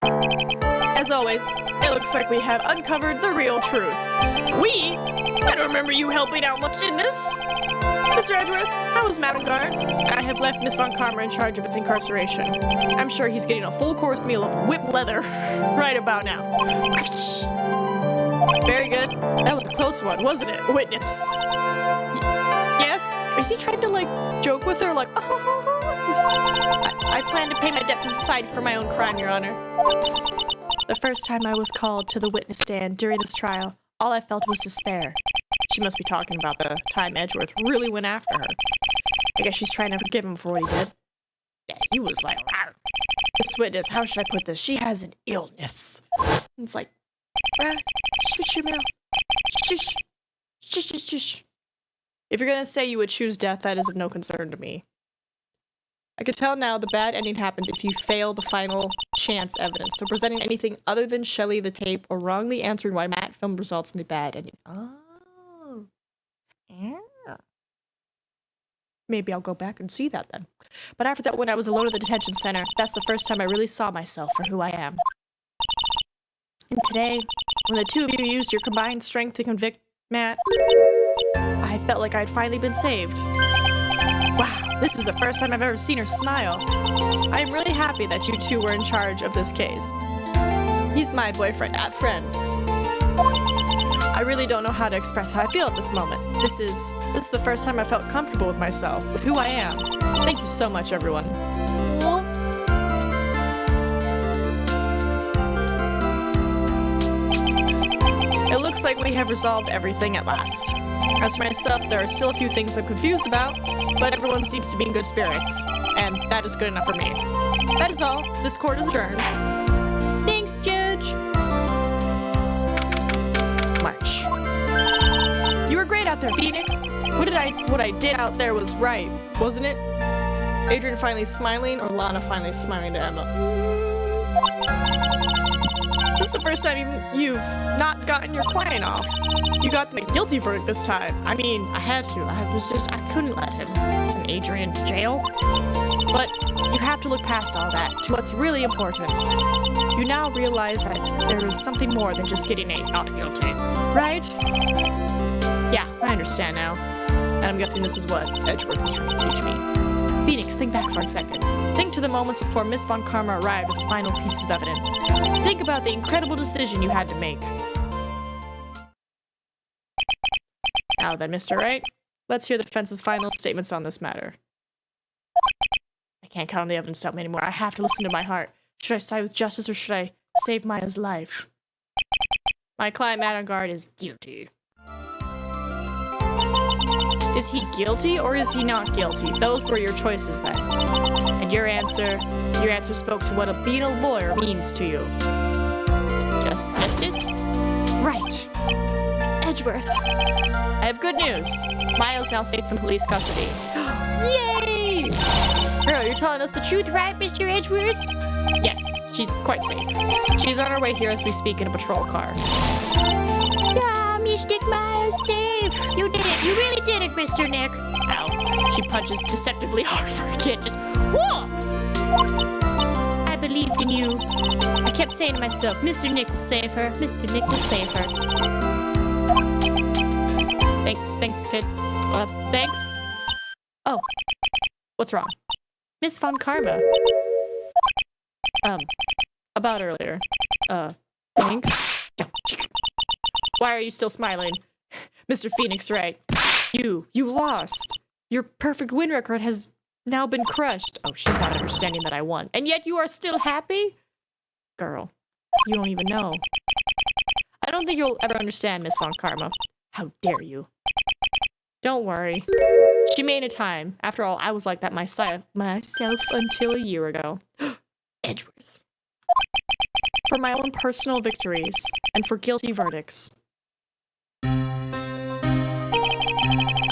As always, it looks like we have uncovered the real truth. We? I don't remember you helping out much in this. Mr. Edgeworth, how is Madam Guard? I have left Miss Von Karma in charge of his incarceration. I'm sure he's getting a full course meal of whipped leather right about now. Very good. That was a close one, wasn't it? Witness. Yes? Is he trying to, joke with her? I plan to pay my debt to society for my own crime, Your Honor. The first time I was called to the witness stand during this trial, all I felt was despair. She must be talking about the time Edgeworth really went after her. I guess she's trying to forgive him for what he did. Yeah, he was like, rawr. This witness, how should I put this? She has an illness. And it's like, shut your mouth. Shush. Shush, shush, shush. If you're gonna say you would choose death, that is of no concern to me. I can tell now the bad ending happens if you fail the final chance evidence. So presenting anything other than Shelley the tape or wrongly answering why Matt filmed results in the bad ending. Oh. Yeah. Maybe I'll go back and see that then. But after that, when I was alone at the detention center, that's the first time I really saw myself for who I am. And today, when the two of you used your combined strength to convict Matt, I felt like I'd finally been saved. Wow, this is the first time I've ever seen her smile. I'm really happy that you two were in charge of this case. He's my boyfriend, friend. I really don't know how to express how I feel at this moment. This is the first time I felt comfortable with myself, with who I am. Thank you so much, everyone. It looks like we have resolved everything at last. As for myself, there are still a few things I'm confused about, but everyone seems to be in good spirits, and that is good enough for me. That is all. This court is adjourned. Thanks, Judge. March. You were great out there, Phoenix. What I did out there was right, wasn't it? Adrian finally smiling, or Lana finally smiling to Emma? This is the first time you've not gotten your client off. You got the guilty verdict this time. I mean, I had to. I couldn't let him send Adrian to jail. But you have to look past all that to what's really important. You now realize that there is something more than just getting a not guilty, right? Yeah, I understand now. And I'm guessing this is what Edgeworth was trying to teach me. Phoenix, think back for a second. Think to the moments before Miss Von Karma arrived with the final pieces of evidence. Think about the incredible decision you had to make. Now then, Mr. Wright, let's hear the defense's final statements on this matter. I can't count on the evidence to help me anymore. I have to listen to my heart. Should I side with justice or should I save Maya's life? My client, Matt on guard, is guilty. Is he guilty or is he not guilty? Those were your choices then. And your answer spoke to what being a lawyer means to you. Justice? Right. Edgeworth. I have good news. Maya's now safe in police custody. Yay! Girl, you're telling us the truth, right, Mr. Edgeworth? Yes, she's quite safe. She's on her way here as we speak in a patrol car. Yeah, Miss Nick Maya's safe. You did it. You really did it, Mr. Nick. Ow. She punches deceptively hard for a kid. Just, whoa! I believed in you. I kept saying to myself, Mr. Nick will save her. Mr. Nick will save her. Thanks, kid. Thanks. Oh. What's wrong? Miss Von Karma. About earlier. Thanks. Why are you still smiling? Mr. Phoenix Wright. You lost. Your perfect win record has now been crushed. Oh, she's not understanding that I won. And yet you are still happy? Girl, you don't even know. I don't think you'll ever understand, Miss Von Karma. How dare you? Don't worry. She made a time. After all, I was like that myself until a year ago. Edgeworth. For my own personal victories and for guilty verdicts. I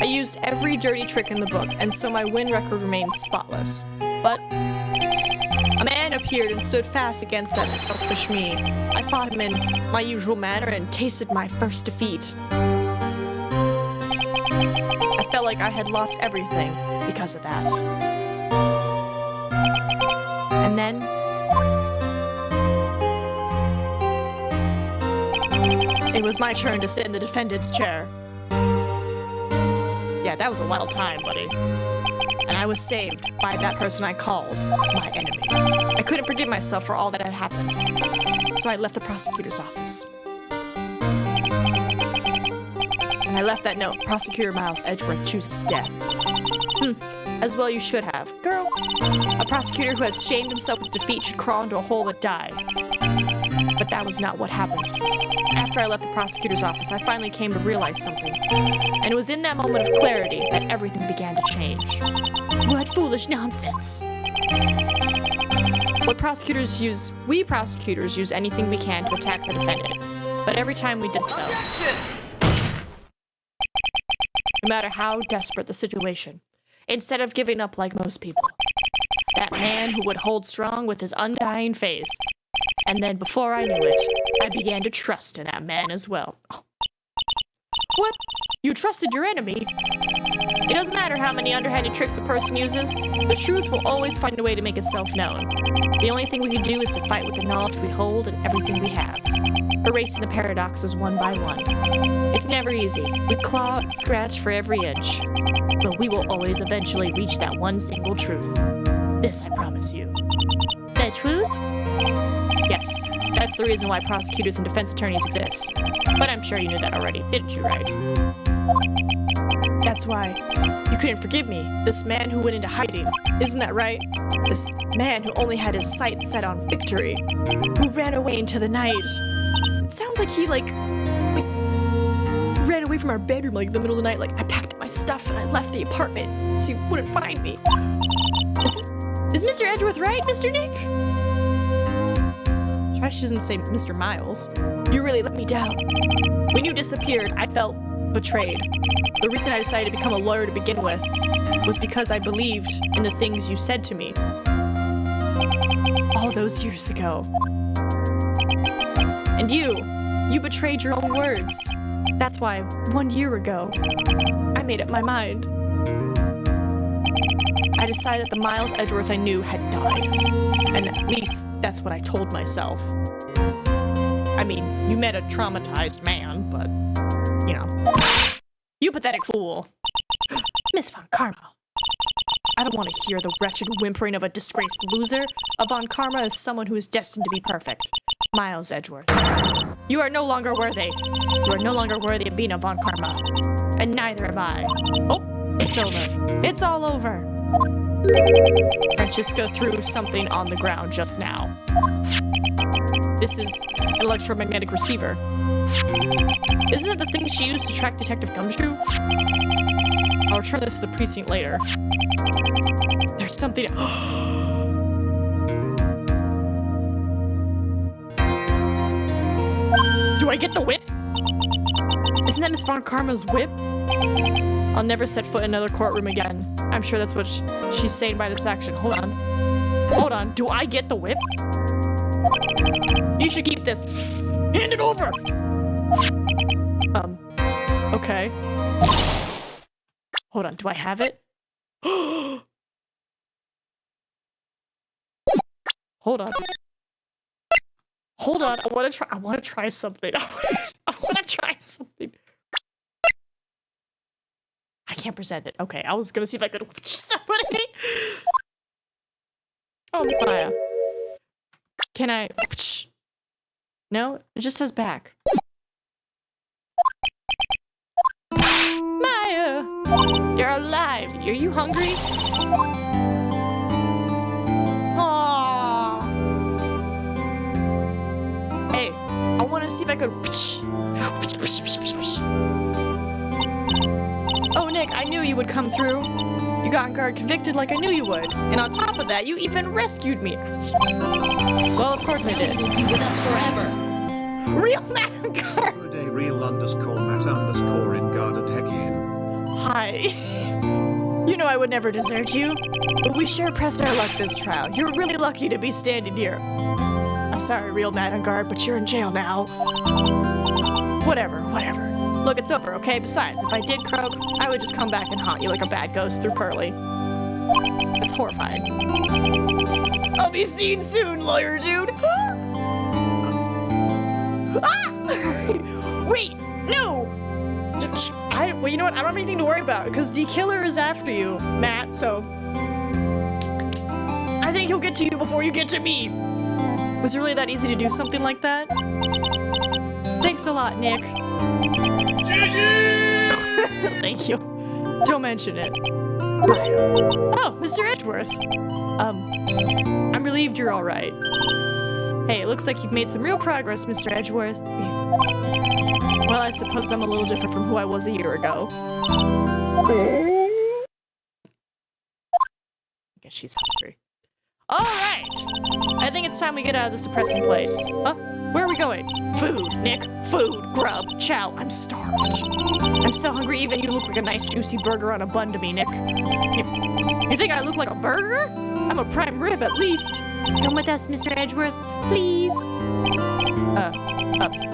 used every dirty trick in the book, and so my win record remained spotless. But a man appeared and stood fast against that selfish me. I fought him in my usual manner and tasted my first defeat. I felt like I had lost everything because of that. And then it was my turn to sit in the defendant's chair. Yeah, that was a wild time, buddy. And I was saved by that person I called my enemy. I couldn't forgive myself for all that had happened. So I left the prosecutor's office. And I left that note, Prosecutor Miles Edgeworth chooses death. As well you should have. Girl, a prosecutor who has shamed himself with defeat should crawl into a hole and die. But that was not what happened. After I left the prosecutor's office, I finally came to realize something. And it was in that moment of clarity that everything began to change. What foolish nonsense. We prosecutors use anything we can to attack the defendant. But every time we did so, no matter how desperate the situation, instead of giving up like most people, that man who would hold strong with his undying faith. And then before I knew it, I began to trust in that man as well. What? You trusted your enemy? It doesn't matter how many underhanded tricks a person uses, the truth will always find a way to make itself known. The only thing we can do is to fight with the knowledge we hold and everything we have, erasing the paradoxes one by one. It's never easy. We claw and scratch for every inch, but we will always eventually reach that one single truth. This I promise you. The truth? Yes, that's the reason why prosecutors and defense attorneys exist. But I'm sure you knew that already, didn't you, Wright? That's why you couldn't forgive me. This man who went into hiding, isn't that right? This man who only had his sights set on victory, who ran away into the night. It sounds like he ran away from our bedroom like in the middle of the night. Like I packed up my stuff and I left the apartment so you wouldn't find me. Is Mr. Edgeworth right, Mr. Nick? Try she doesn't say Mr. Miles. You really let me down. When you disappeared, I felt betrayed. The reason I decided to become a lawyer to begin with was because I believed in the things you said to me all those years ago. And you betrayed your own words. That's why 1 year ago, I made up my mind. I decided that the Miles Edgeworth I knew had died. And at least that's what I told myself. I mean, you met a traumatized man, but, you know. You pathetic fool. Miss Von Karma. I don't want to hear the wretched whimpering of a disgraced loser. A Von Karma is someone who is destined to be perfect. Miles Edgeworth. You are no longer worthy. You are no longer worthy of being a Von Karma. And neither am I. Oh, it's over. It's all over. Francesca threw something on the ground just now. This is an electromagnetic receiver. Isn't it the thing she used to track Detective Gumshoe? I'll return this to the precinct later. There's something. Do I get the whip? Isn't that Miss Von Karma's whip? I'll never set foot in another courtroom again. I'm sure that's what she's saying by this action. Hold on. Hold on. Do I get the whip? You should keep this. Hand it over! Okay. Hold on. Do I have it? Hold on. Hold on. I want to try something. I want to try something. I can't present it. Okay, I was gonna see if I could somebody. Oh, Maya. Can I? No, it just says back. Maya, you're alive. Are you hungry? Aww. Hey, I want to see if I could. Oh, Nick, I knew you would come through. You got guard convicted like I knew you would. And on top of that, you even rescued me. Well, of course I did. You'll be with us forever. Real Matt Guard. Real_Matt_in_guarded Heckian. Hi. You know I would never desert you. But we sure pressed our luck this trial. You're really lucky to be standing here. I'm sorry, Real Matt on guard, but you're in jail now. Whatever. Look, it's over, okay? Besides, if I did croak, I would just come back and haunt you like a bad ghost through Pearly. It's horrifying. I'll be seen soon, lawyer dude. Ah! Wait, no! Well, you know what? I don't have anything to worry about, because D-Killer is after you, Matt, so... I think he'll get to you before you get to me. Was it really that easy to do something like that? Thanks a lot, Nick. Thank you. Don't mention it. Oh, Mr. Edgeworth. I'm relieved you're all right. Hey, it looks like you've made some real progress, Mr. Edgeworth. Well, I suppose I'm a little different from who I was a year ago. I guess she's hungry. All right. I think it's time we get out of this depressing place. Huh? Where are we going? Food, Nick. Food, grub, chow. I'm starved. I'm so hungry even you look like a nice juicy burger on a bun to me, Nick. You think I look like a burger? I'm a prime rib at least. Come with us, Mr. Edgeworth, please.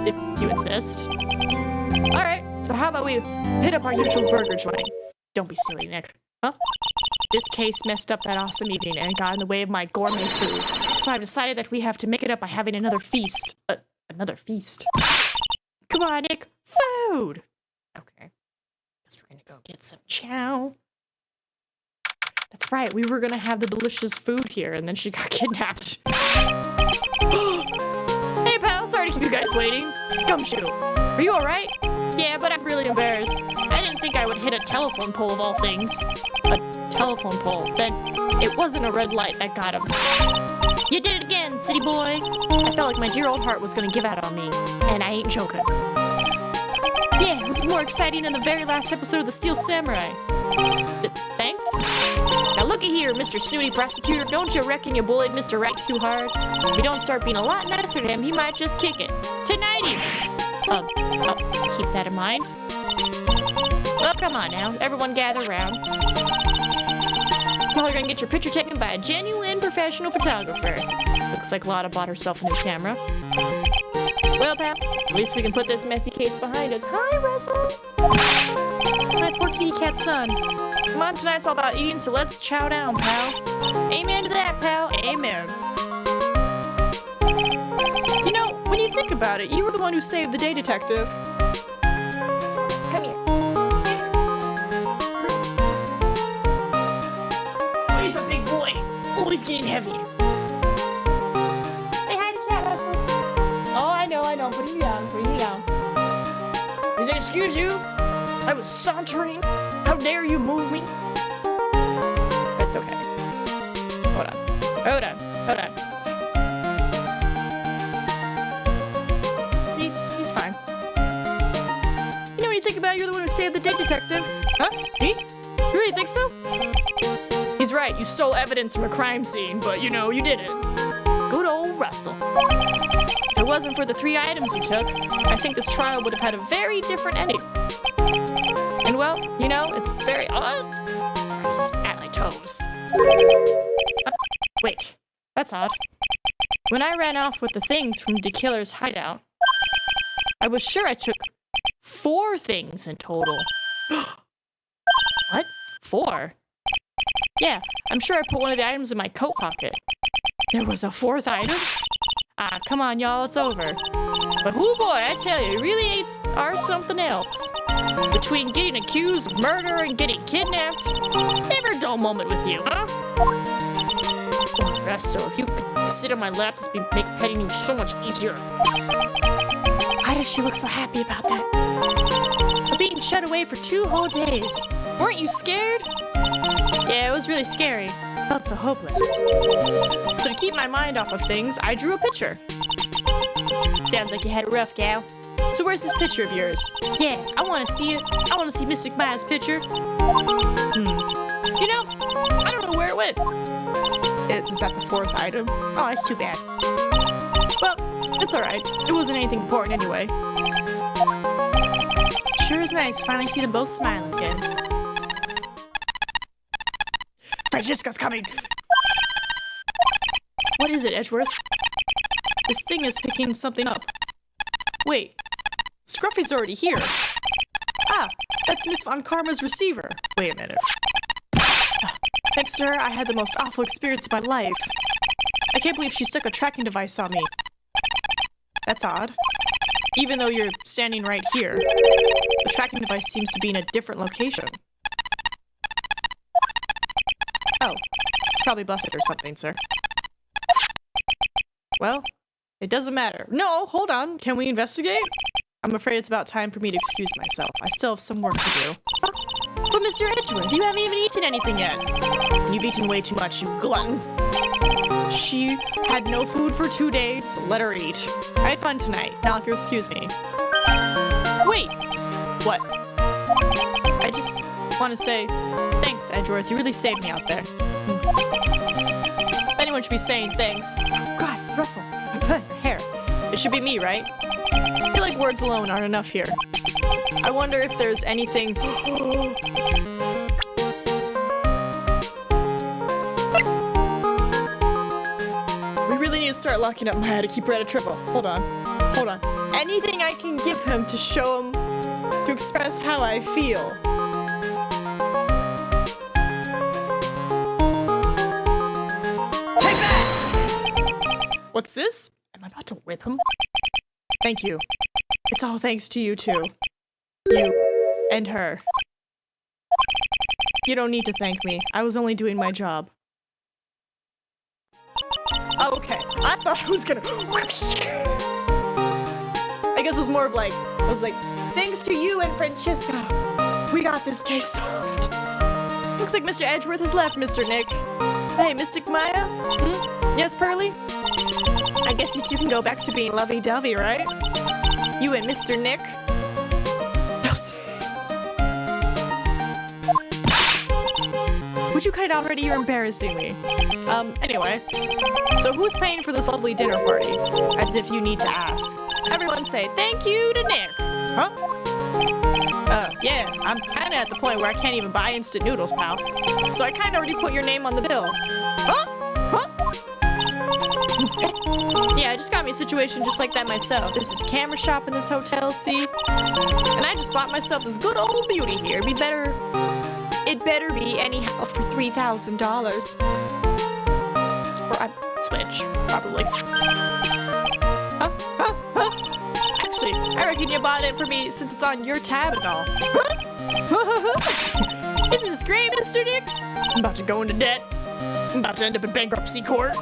If you insist. All right, so how about we hit up our usual burger joint? Don't be silly, Nick. Huh? This case messed up that awesome evening and got in the way of my gourmet food. So I've decided that we have to make it up by having another feast. Another feast? Come on, Nick. Food! Okay. Guess we're gonna go get some chow. That's right, we were gonna have the delicious food here and then she got kidnapped. Hey, pal, sorry to keep you guys waiting. Gumshoe, are you alright? Yeah, but I'm really embarrassed. I didn't think I would hit a telephone pole of all things. A telephone pole. Then it wasn't a red light that got him. You did it again, city boy. I felt like my dear old heart was gonna give out on me. And I ain't joking. Yeah, it was more exciting than the very last episode of The Steel Samurai. Thanks? Now looky here, Mr. Snooty Prosecutor. Don't you reckon you bullied Mr. Wright too hard? If you don't start being a lot nicer to him, he might just kick it. Tonighty! I'll keep that in mind. Well, come on now. Everyone gather around. Y'all are gonna get your picture taken by a genuine professional photographer. Looks like Lotta bought herself a new camera. Well, pal, at least we can put this messy case behind us. Hi, Russell! My poor kitty cat son. Come on, tonight's all about eating, so let's chow down, pal. Amen to that, pal. Amen. You know, when you think about it, you were the one who saved the day, Detective. Come here. Oh, he's a big boy. Oh, he's getting heavy. Say hi to chat, Russell. Oh, I know. Put him down. Does that excuse you? I was sauntering. How dare you move me? It's okay. Hold on. Hold on. Hold on. He's fine. You know what you think about? You're the one who saved the day, detective. Huh? Me? You really think so? He's right. You stole evidence from a crime scene, but you know, you did it. Good old Russell. If it wasn't for the 3 items you took, I think this trial would have had a very different ending. And well, you know, it's very odd. Sorry, he's at my toes. Wait, that's odd. When I ran off with the things from the killer's hideout, I was sure I took 4 things in total. What? 4? Yeah, I'm sure I put one of the items in my coat pocket. There was a 4th item? Ah, come on, y'all, it's over. But oh boy, I tell you, it really are something else. Between getting accused of murder and getting kidnapped, never a dull moment with you, huh? Oh, Resto, if you could sit on my lap, this would make petting you so much easier. Why does she look so happy about that? For being shut away for 2 whole days. Weren't you scared? Yeah, it was really scary. Felt so hopeless. So to keep my mind off of things, I drew a picture. Sounds like you had it rough, gal. So where's this picture of yours? Yeah, I want to see it. I want to see Mystic Maya's picture. You know, I don't know where it went. Is that the 4th item? Oh, that's too bad. Well, it's alright. It wasn't anything important anyway. Sure is nice. Finally see them both smiling again. Francesca's coming! What is it, Edgeworth? This thing is picking something up. Wait, Scruffy's already here. Ah, that's Miss Von Karma's receiver. Wait a minute. Thanks to her, I had the most awful experience of my life. I can't believe she stuck a tracking device on me. That's odd. Even though you're standing right here, the tracking device seems to be in a different location. Oh, it's probably busted or something, sir. Well, it doesn't matter. No, hold on. Can we investigate? I'm afraid it's about time for me to excuse myself. I still have some work to do. But Mr. Edgeworth, you haven't even eaten anything yet. You've eaten way too much, you glutton. She had no food for 2 days. Let her eat. I had fun tonight. Now if you'll excuse me. Wait! What? I just want to say, thanks, Edgeworth. You really saved me out there. If anyone should be saying thanks. God, Russell, my hair. It should be me, right? I feel like words alone aren't enough here. I wonder if there's anything... We really need to start locking up Maya to keep her out of trouble. Hold on. Hold on. Anything I can give him to show him... to express how I feel. What's this? Am I about to whip him? Thank you. It's all thanks to you two. You and her. You don't need to thank me. I was only doing my job. Oh, okay. I thought I was gonna... I guess it was more of like... I was like, thanks to you and Francesca, we got this case solved. Looks like Mr. Edgeworth has left, Mr. Nick. Hey, Mystic Maya? Yes, Pearly? I guess you two can go back to being lovey-dovey, right? You and Mr. Nick? Would you cut it out already? You're embarrassing me. Anyway. So who's paying for this lovely dinner party? As if you need to ask. Everyone say thank you to Nick. Huh? Yeah, I'm kinda at the point where I can't even buy instant noodles, pal. So I kinda already put your name on the bill. Huh? Yeah, I just got me a situation just like that myself. There's this camera shop in this hotel, see? And I just bought myself this good old beauty here. It better be anyhow for $3,000. Or I switch, probably. Actually, I reckon you bought it for me since it's on your tab and all. Isn't this great, Mr. Nick? I'm about to go into debt. I'm about to end up in bankruptcy court.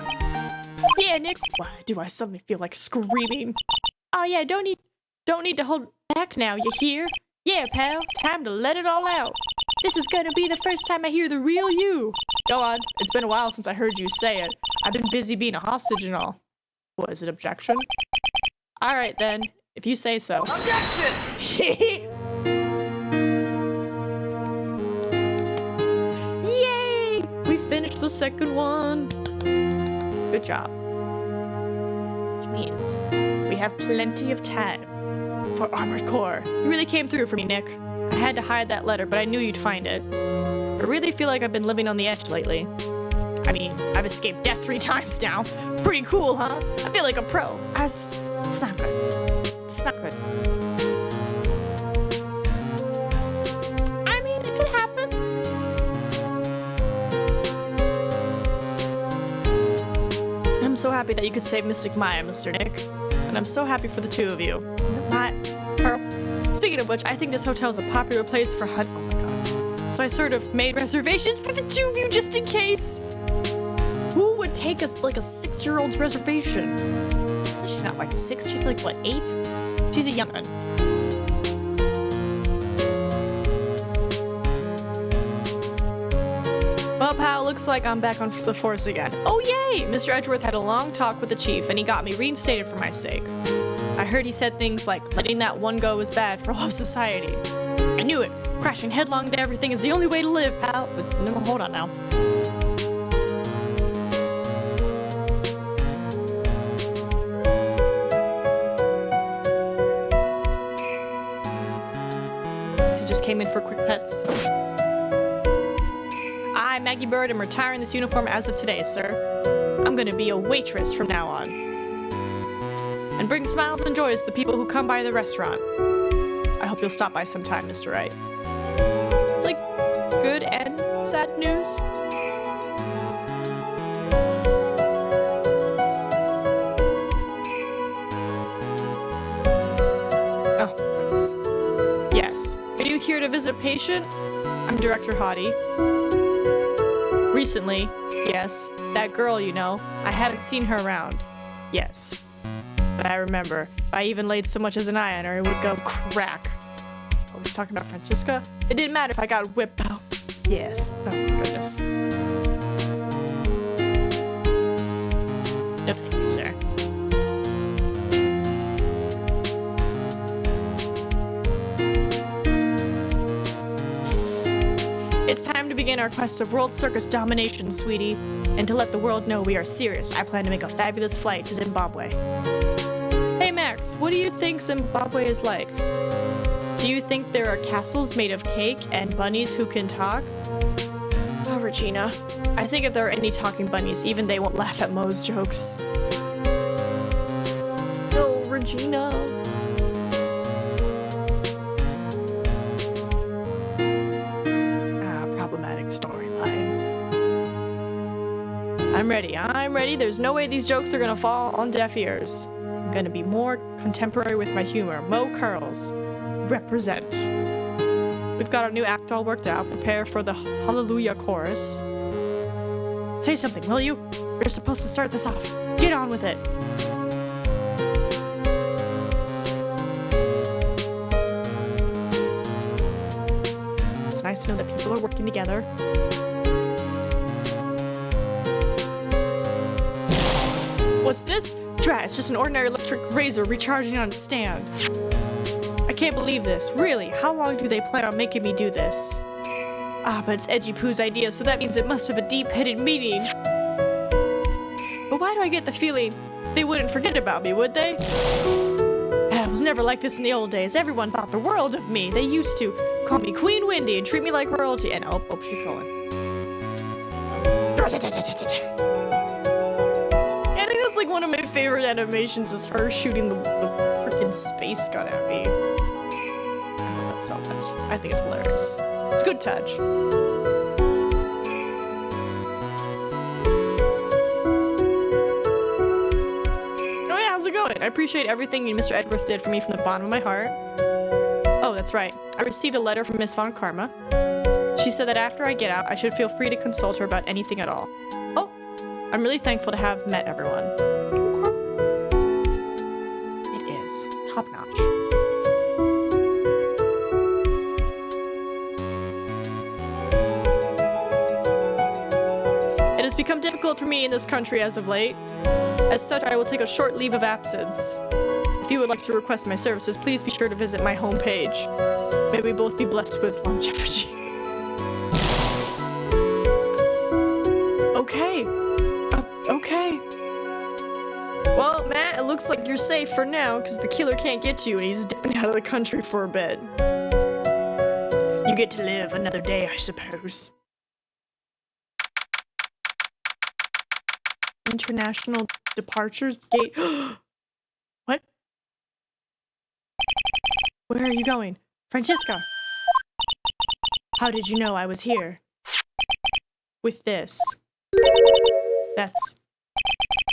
Yeah, Nick. Why do I suddenly feel like screaming? Oh yeah, don't need to hold back now, you hear? Yeah, pal, time to let it all out. This is gonna be the first time I hear the real you. Go on, it's been a while since I heard you say it. I've been busy being a hostage and all. What, is it objection? Alright then, if you say so. Objection! Yay! We finished the second one. Good job. Which means we have plenty of time for Armored Core. You really came through for me, Nick. I had to hide that letter, but I knew you'd find it. I really feel like I've been living on the edge lately. I mean, I've escaped death 3 times now. Pretty cool, huh? I feel like a pro. It's not good. It's not good. I mean, it could happen. I'm so happy that you could save Mystic Maya, Mr. Nick. And I'm so happy for the 2 of you. Speaking of which, I think this hotel is a popular place for hunt. Oh my god. So I sort of made reservations for the 2 of you just in case. Who would take us like a 6-year-old's reservation? She's not like 6, she's like, what, 8? She's a young one. Well, pal, looks like I'm back on the force again. Oh, yay! Mr. Edgeworth had a long talk with the chief, and he got me reinstated for my sake. I heard he said things like, letting that one go is bad for all of society. I knew it. Crashing headlong into everything is the only way to live, pal. But no, hold on now. He just came in for quick pets. I, Maggie Bird, am retiring this uniform as of today, sir. I'm gonna be a waitress from now on. And bring smiles and joys to the people who come by the restaurant. I hope you'll stop by sometime, Mr. Wright. It's like good and sad news. Oh, yes. Are you here to visit a patient? I'm Director Hottie. Recently, yes, that girl, you know, I haven't seen her around. Yes. But I remember, if I even laid so much as an eye on her, it would go crack. I was talking about Francisca? It didn't matter if I got whipped out. Yes. Oh, goodness. No thank you, sir. It's time to begin our quest of world circus domination, sweetie. And to let the world know we are serious, I plan to make a fabulous flight to Zimbabwe. Hey Max, what do you think Zimbabwe is like? Do you think there are castles made of cake and bunnies who can talk? Oh, Regina. I think if there are any talking bunnies, even they won't laugh at Moe's jokes. No, Regina. Problematic storyline. I'm ready. There's no way these jokes are gonna fall on deaf ears. I'm gonna be more contemporary with my humor. Mo Curls. Represent. We've got our new act all worked out. Prepare for the Hallelujah chorus. Say something, will you? You're supposed to start this off. Get on with it. It's nice to know that people are working together. What's this? Drat, it's just an ordinary electric razor recharging on a stand. I can't believe this. Really, how long do they plan on making me do this? Ah, but it's Edgy Poo's idea, so that means it must have a deep hidden meaning. But why do I get the feeling they wouldn't forget about me, would they? It was never like this in the old days. Everyone thought the world of me. They used to call me Queen Wendy and treat me like royalty. And oh, she's going. Like one of my favorite animations is her shooting the freaking space gun at me. I love that so much. I think it's hilarious. It's a good touch. Oh yeah, how's it going? I appreciate everything you and Mr. Edgeworth did for me from the bottom of my heart. Oh, that's right. I received a letter from Miss Von Karma. She said that after I get out, I should feel free to consult her about anything at all. Oh, I'm really thankful to have met everyone. It is top notch. become difficult for me in this country as of late. As such, I will take a short leave of absence. If you would like to request my services, please be sure to visit my homepage. May we both be blessed with longevity. Okay. Okay. Well, Matt, it looks like you're safe for now, because the killer can't get to you, and he's dipping out of the country for a bit. You get to live another day, I suppose. International Departures Gate. What? Where are you going? Francisca! How did you know I was here? With this.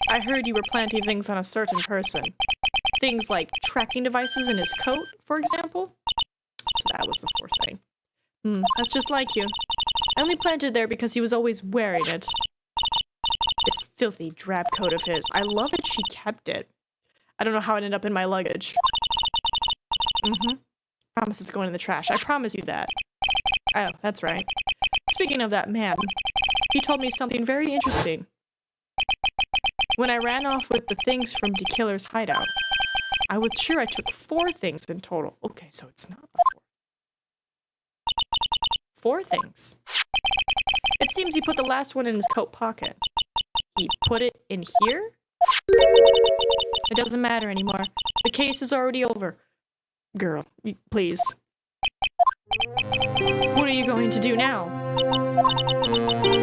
I heard you were planting things on a certain person. Things like tracking devices in his coat, for example? So that was the fourth thing. That's just like you. I only planted there because he was always wearing it. This filthy drab coat of his. I love it she kept it. I don't know how it ended up in my luggage. Promise it's going in the trash. I promise you that. Oh, that's right. Speaking of that man, he told me something very interesting. When I ran off with the things from the killer's hideout, I was sure I took 4 things in total. Okay, so it's not a 4. 4 things. It seems he put the last one in his coat pocket. He put it in here? It doesn't matter anymore. The case is already over. Girl, please. What are you going to do now?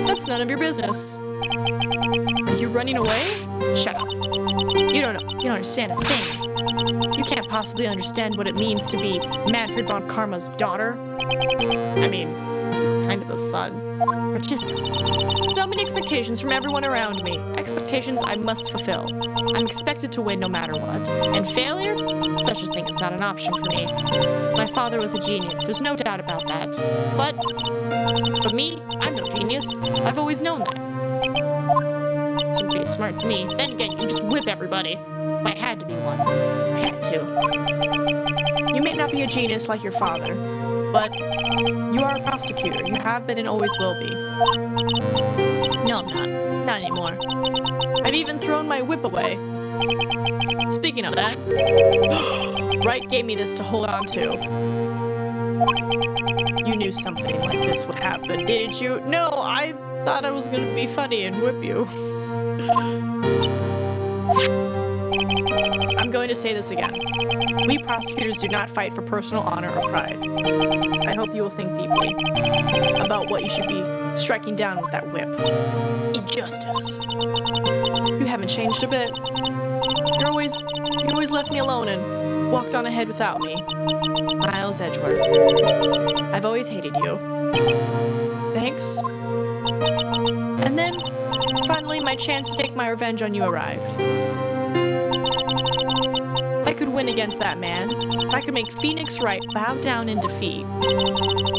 That's none of your business. Are you running away? Shut up. You don't know. You don't understand a thing. You can't possibly understand what it means to be Manfred von Karma's daughter. I mean, kind of the son. Francisca. So many expectations from everyone around me. Expectations I must fulfill. I'm expected to win no matter what. And failure? Such a thing is not an option for me. My father was a genius, there's no doubt about that. But me, I'm no genius. I've always known that. Seemed pretty smart to me. Then again, you just whip everybody. I had to be one. I had to. You may not be a genius like your father, but you are a prosecutor. You have been and always will be. No, I'm not. Not anymore. I've even thrown my whip away. Speaking of that, Wright gave me this to hold on to. You knew something like this would happen, didn't you? No, I thought I was gonna be funny and whip you. I'm going to say this again. We prosecutors do not fight for personal honor or pride. I hope you will think deeply about what you should be striking down with that whip. Injustice. You haven't changed a bit. You always left me alone and walked on ahead without me. Miles Edgeworth. I've always hated you. Thanks. And then, finally, my chance to take my revenge on you arrived. If I could win against that man, if I could make Phoenix Wright bow down in defeat,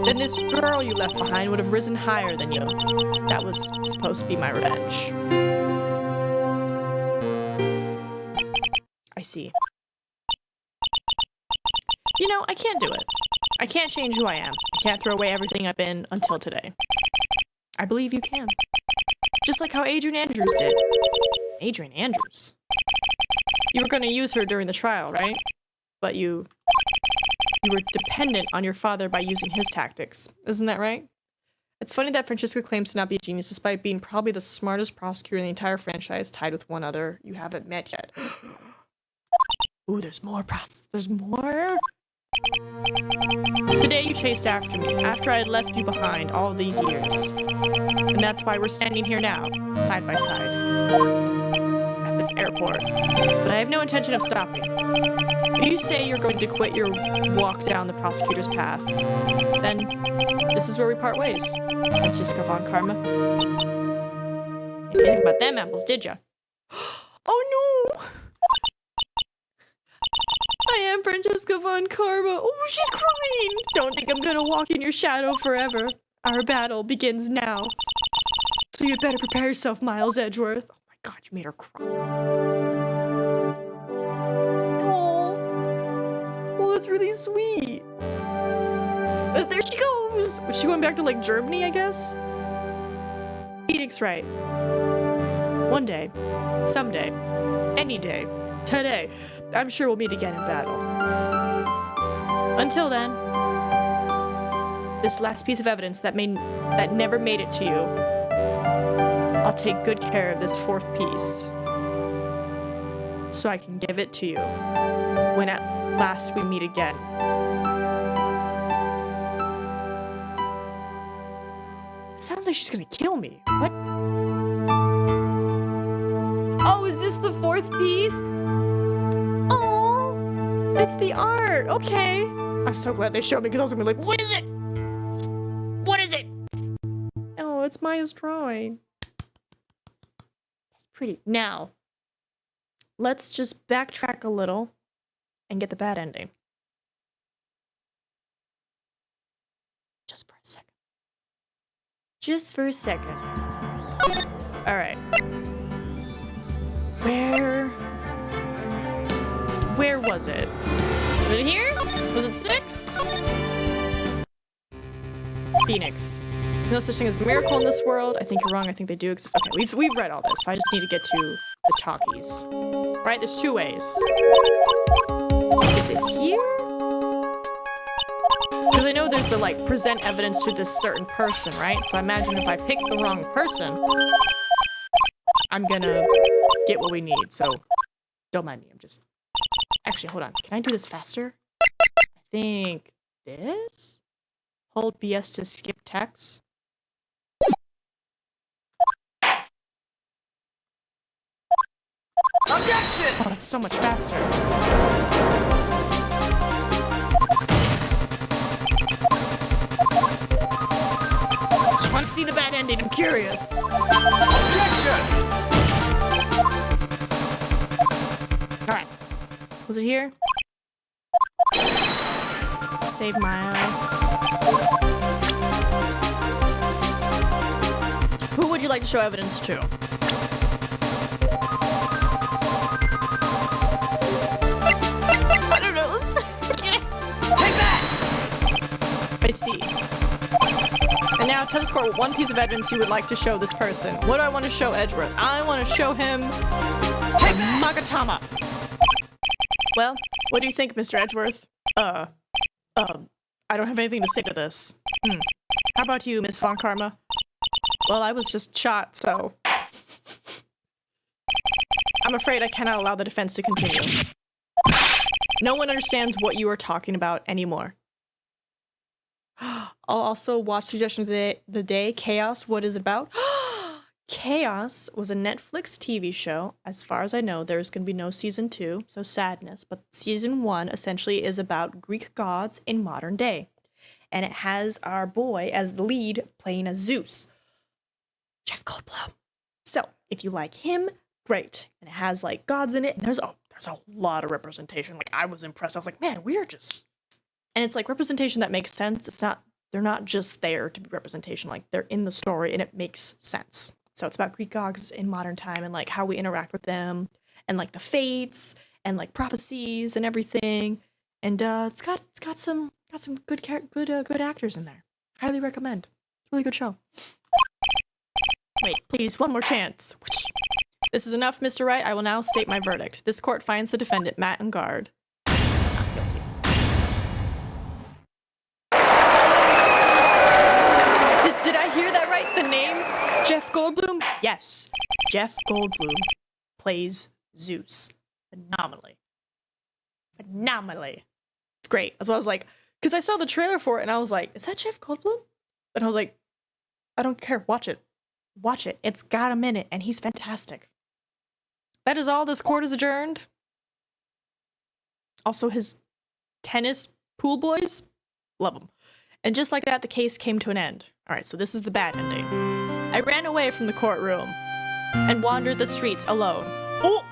then this girl you left behind would have risen higher than you. That was supposed to be my revenge. I see. You know, I can't do it. I can't change who I am. I can't throw away everything I've been until today. I believe you can. Just like how Adrian Andrews did. Adrian Andrews? You were going to use her during the trial, right? But you were dependent on your father by using his tactics. Isn't that right? It's funny that Francisca claims to not be a genius despite being probably the smartest prosecutor in the entire franchise, tied with one other you haven't met yet. Ooh, there's more. There's more? Today you chased after me, after I had left you behind all these years. And that's why we're standing here now, side by side. At this airport. But I have no intention of stopping. If you say you're going to quit your walk down the prosecutor's path, then this is where we part ways. Francisca von Karma. You didn't think about them apples, did ya? Oh no! I am Francisca von Karma. Oh, she's crying. Don't think I'm gonna walk in your shadow forever. Our battle begins now. So you'd better prepare yourself, Miles Edgeworth. Oh my god, you made her cry. Oh, that's really sweet. There she goes. Was she going back to, like, Germany, I guess? Phoenix makes right. One day, someday, any day, today, I'm sure we'll meet again in battle. Until then, this last piece of evidence that never made it to you, I'll take good care of this fourth piece, so I can give it to you when at last we meet again. Sounds like she's gonna kill me. What? Oh, is this the fourth piece? Oh, it's the art. Okay. I'm so glad they showed me because I was gonna be like, what is it? What is it? Oh, it's Maya's drawing. That's pretty. Now, let's just backtrack a little and get the bad ending. Just for a second. Just for a second. All right. Where was it? Was it here? Was it 6? Phoenix. There's no such thing as a miracle in this world. I think you're wrong. I think they do exist. Okay, we've read all this. So I just need to get to the talkies. Right? There's 2 ways. Is it here? Because I know there's the, like, present evidence to this certain person, right? So I imagine if I pick the wrong person, I'm gonna get what we need. So don't mind me. I'm just... Actually, hold on. Can I do this faster? I think this? Hold BS to skip text. Objection! Oh, that's so much faster. Just want to see the bad ending. I'm curious. Objection! All right. Was it here? Save Maya. Who would you like to show evidence to? I don't know. Take that! I see. And now tell the court one piece of evidence you would like to show this person. What do I want to show Edgeworth? I want to show him Magatama. Well, what do you think, Mr. Edgeworth? I don't have anything to say to this. How about you, Miss Von Karma? Well, I was just shot, so... I'm afraid I cannot allow the defense to continue. No one understands what you are talking about anymore. I'll also watch Suggestion of the Day, Chaos. What is it about? Chaos was a Netflix TV show. As far as I know, there's going to be no season 2, so sadness. But season 1 essentially is about Greek gods in modern day. And it has our boy as the lead playing as Zeus, Jeff Goldblum. So if you like him, great. And it has like gods in it. And there's a lot of representation. Like I was impressed. I was like, man, we're just... And it's like representation that makes sense. They're not just there to be representation. Like they're in the story and it makes sense. So it's about Greek gods in modern time and like how we interact with them and like the fates and like prophecies and everything. And it's got some good actors in there. Highly recommend. Really good show. Wait, please, one more chance. This is enough, Mr. Wright. I will now state my verdict. This court finds the defendant, Matt Engard, not guilty. Did I hear that right? The name? Jeff Goldblum? Yes. Jeff Goldblum plays Zeus. Phenomenally. It's great. That's why I was like, because I saw the trailer for it and I was like, is that Jeff Goldblum? And I was like, I don't care. Watch it. Watch it. It's got a minute and he's fantastic. That is all. This court is adjourned. Also, his tennis pool boys, love them. And just like that, the case came to an end. All right, so this is the bad ending. I ran away from the courtroom and wandered the streets alone. Oh!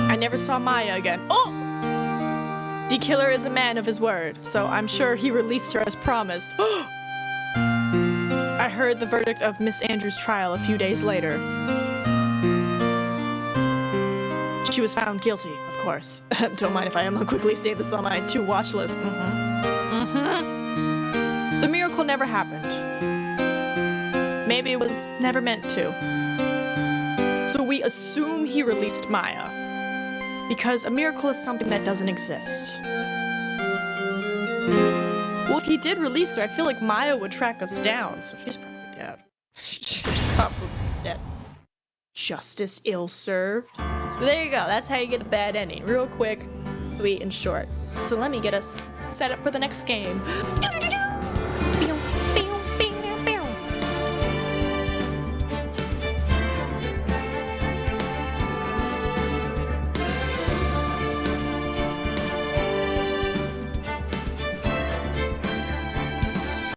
I never saw Maya again. Oh! D. Killer is a man of his word, so I'm sure he released her as promised. I heard the verdict of Miss Andrews' trial a few days later. She was found guilty, of course. Don't mind if I quickly save this on my to-watch list. The miracle never happened. Maybe it was never meant to. So we assume he released Maya, because a miracle is something that doesn't exist. Well, if he did release her, I feel like Maya would track us down, so she's probably dead. She's probably dead. Justice ill-served. There you go, that's how you get a bad ending. Real quick, sweet, and short. So let me get us set up for the next game.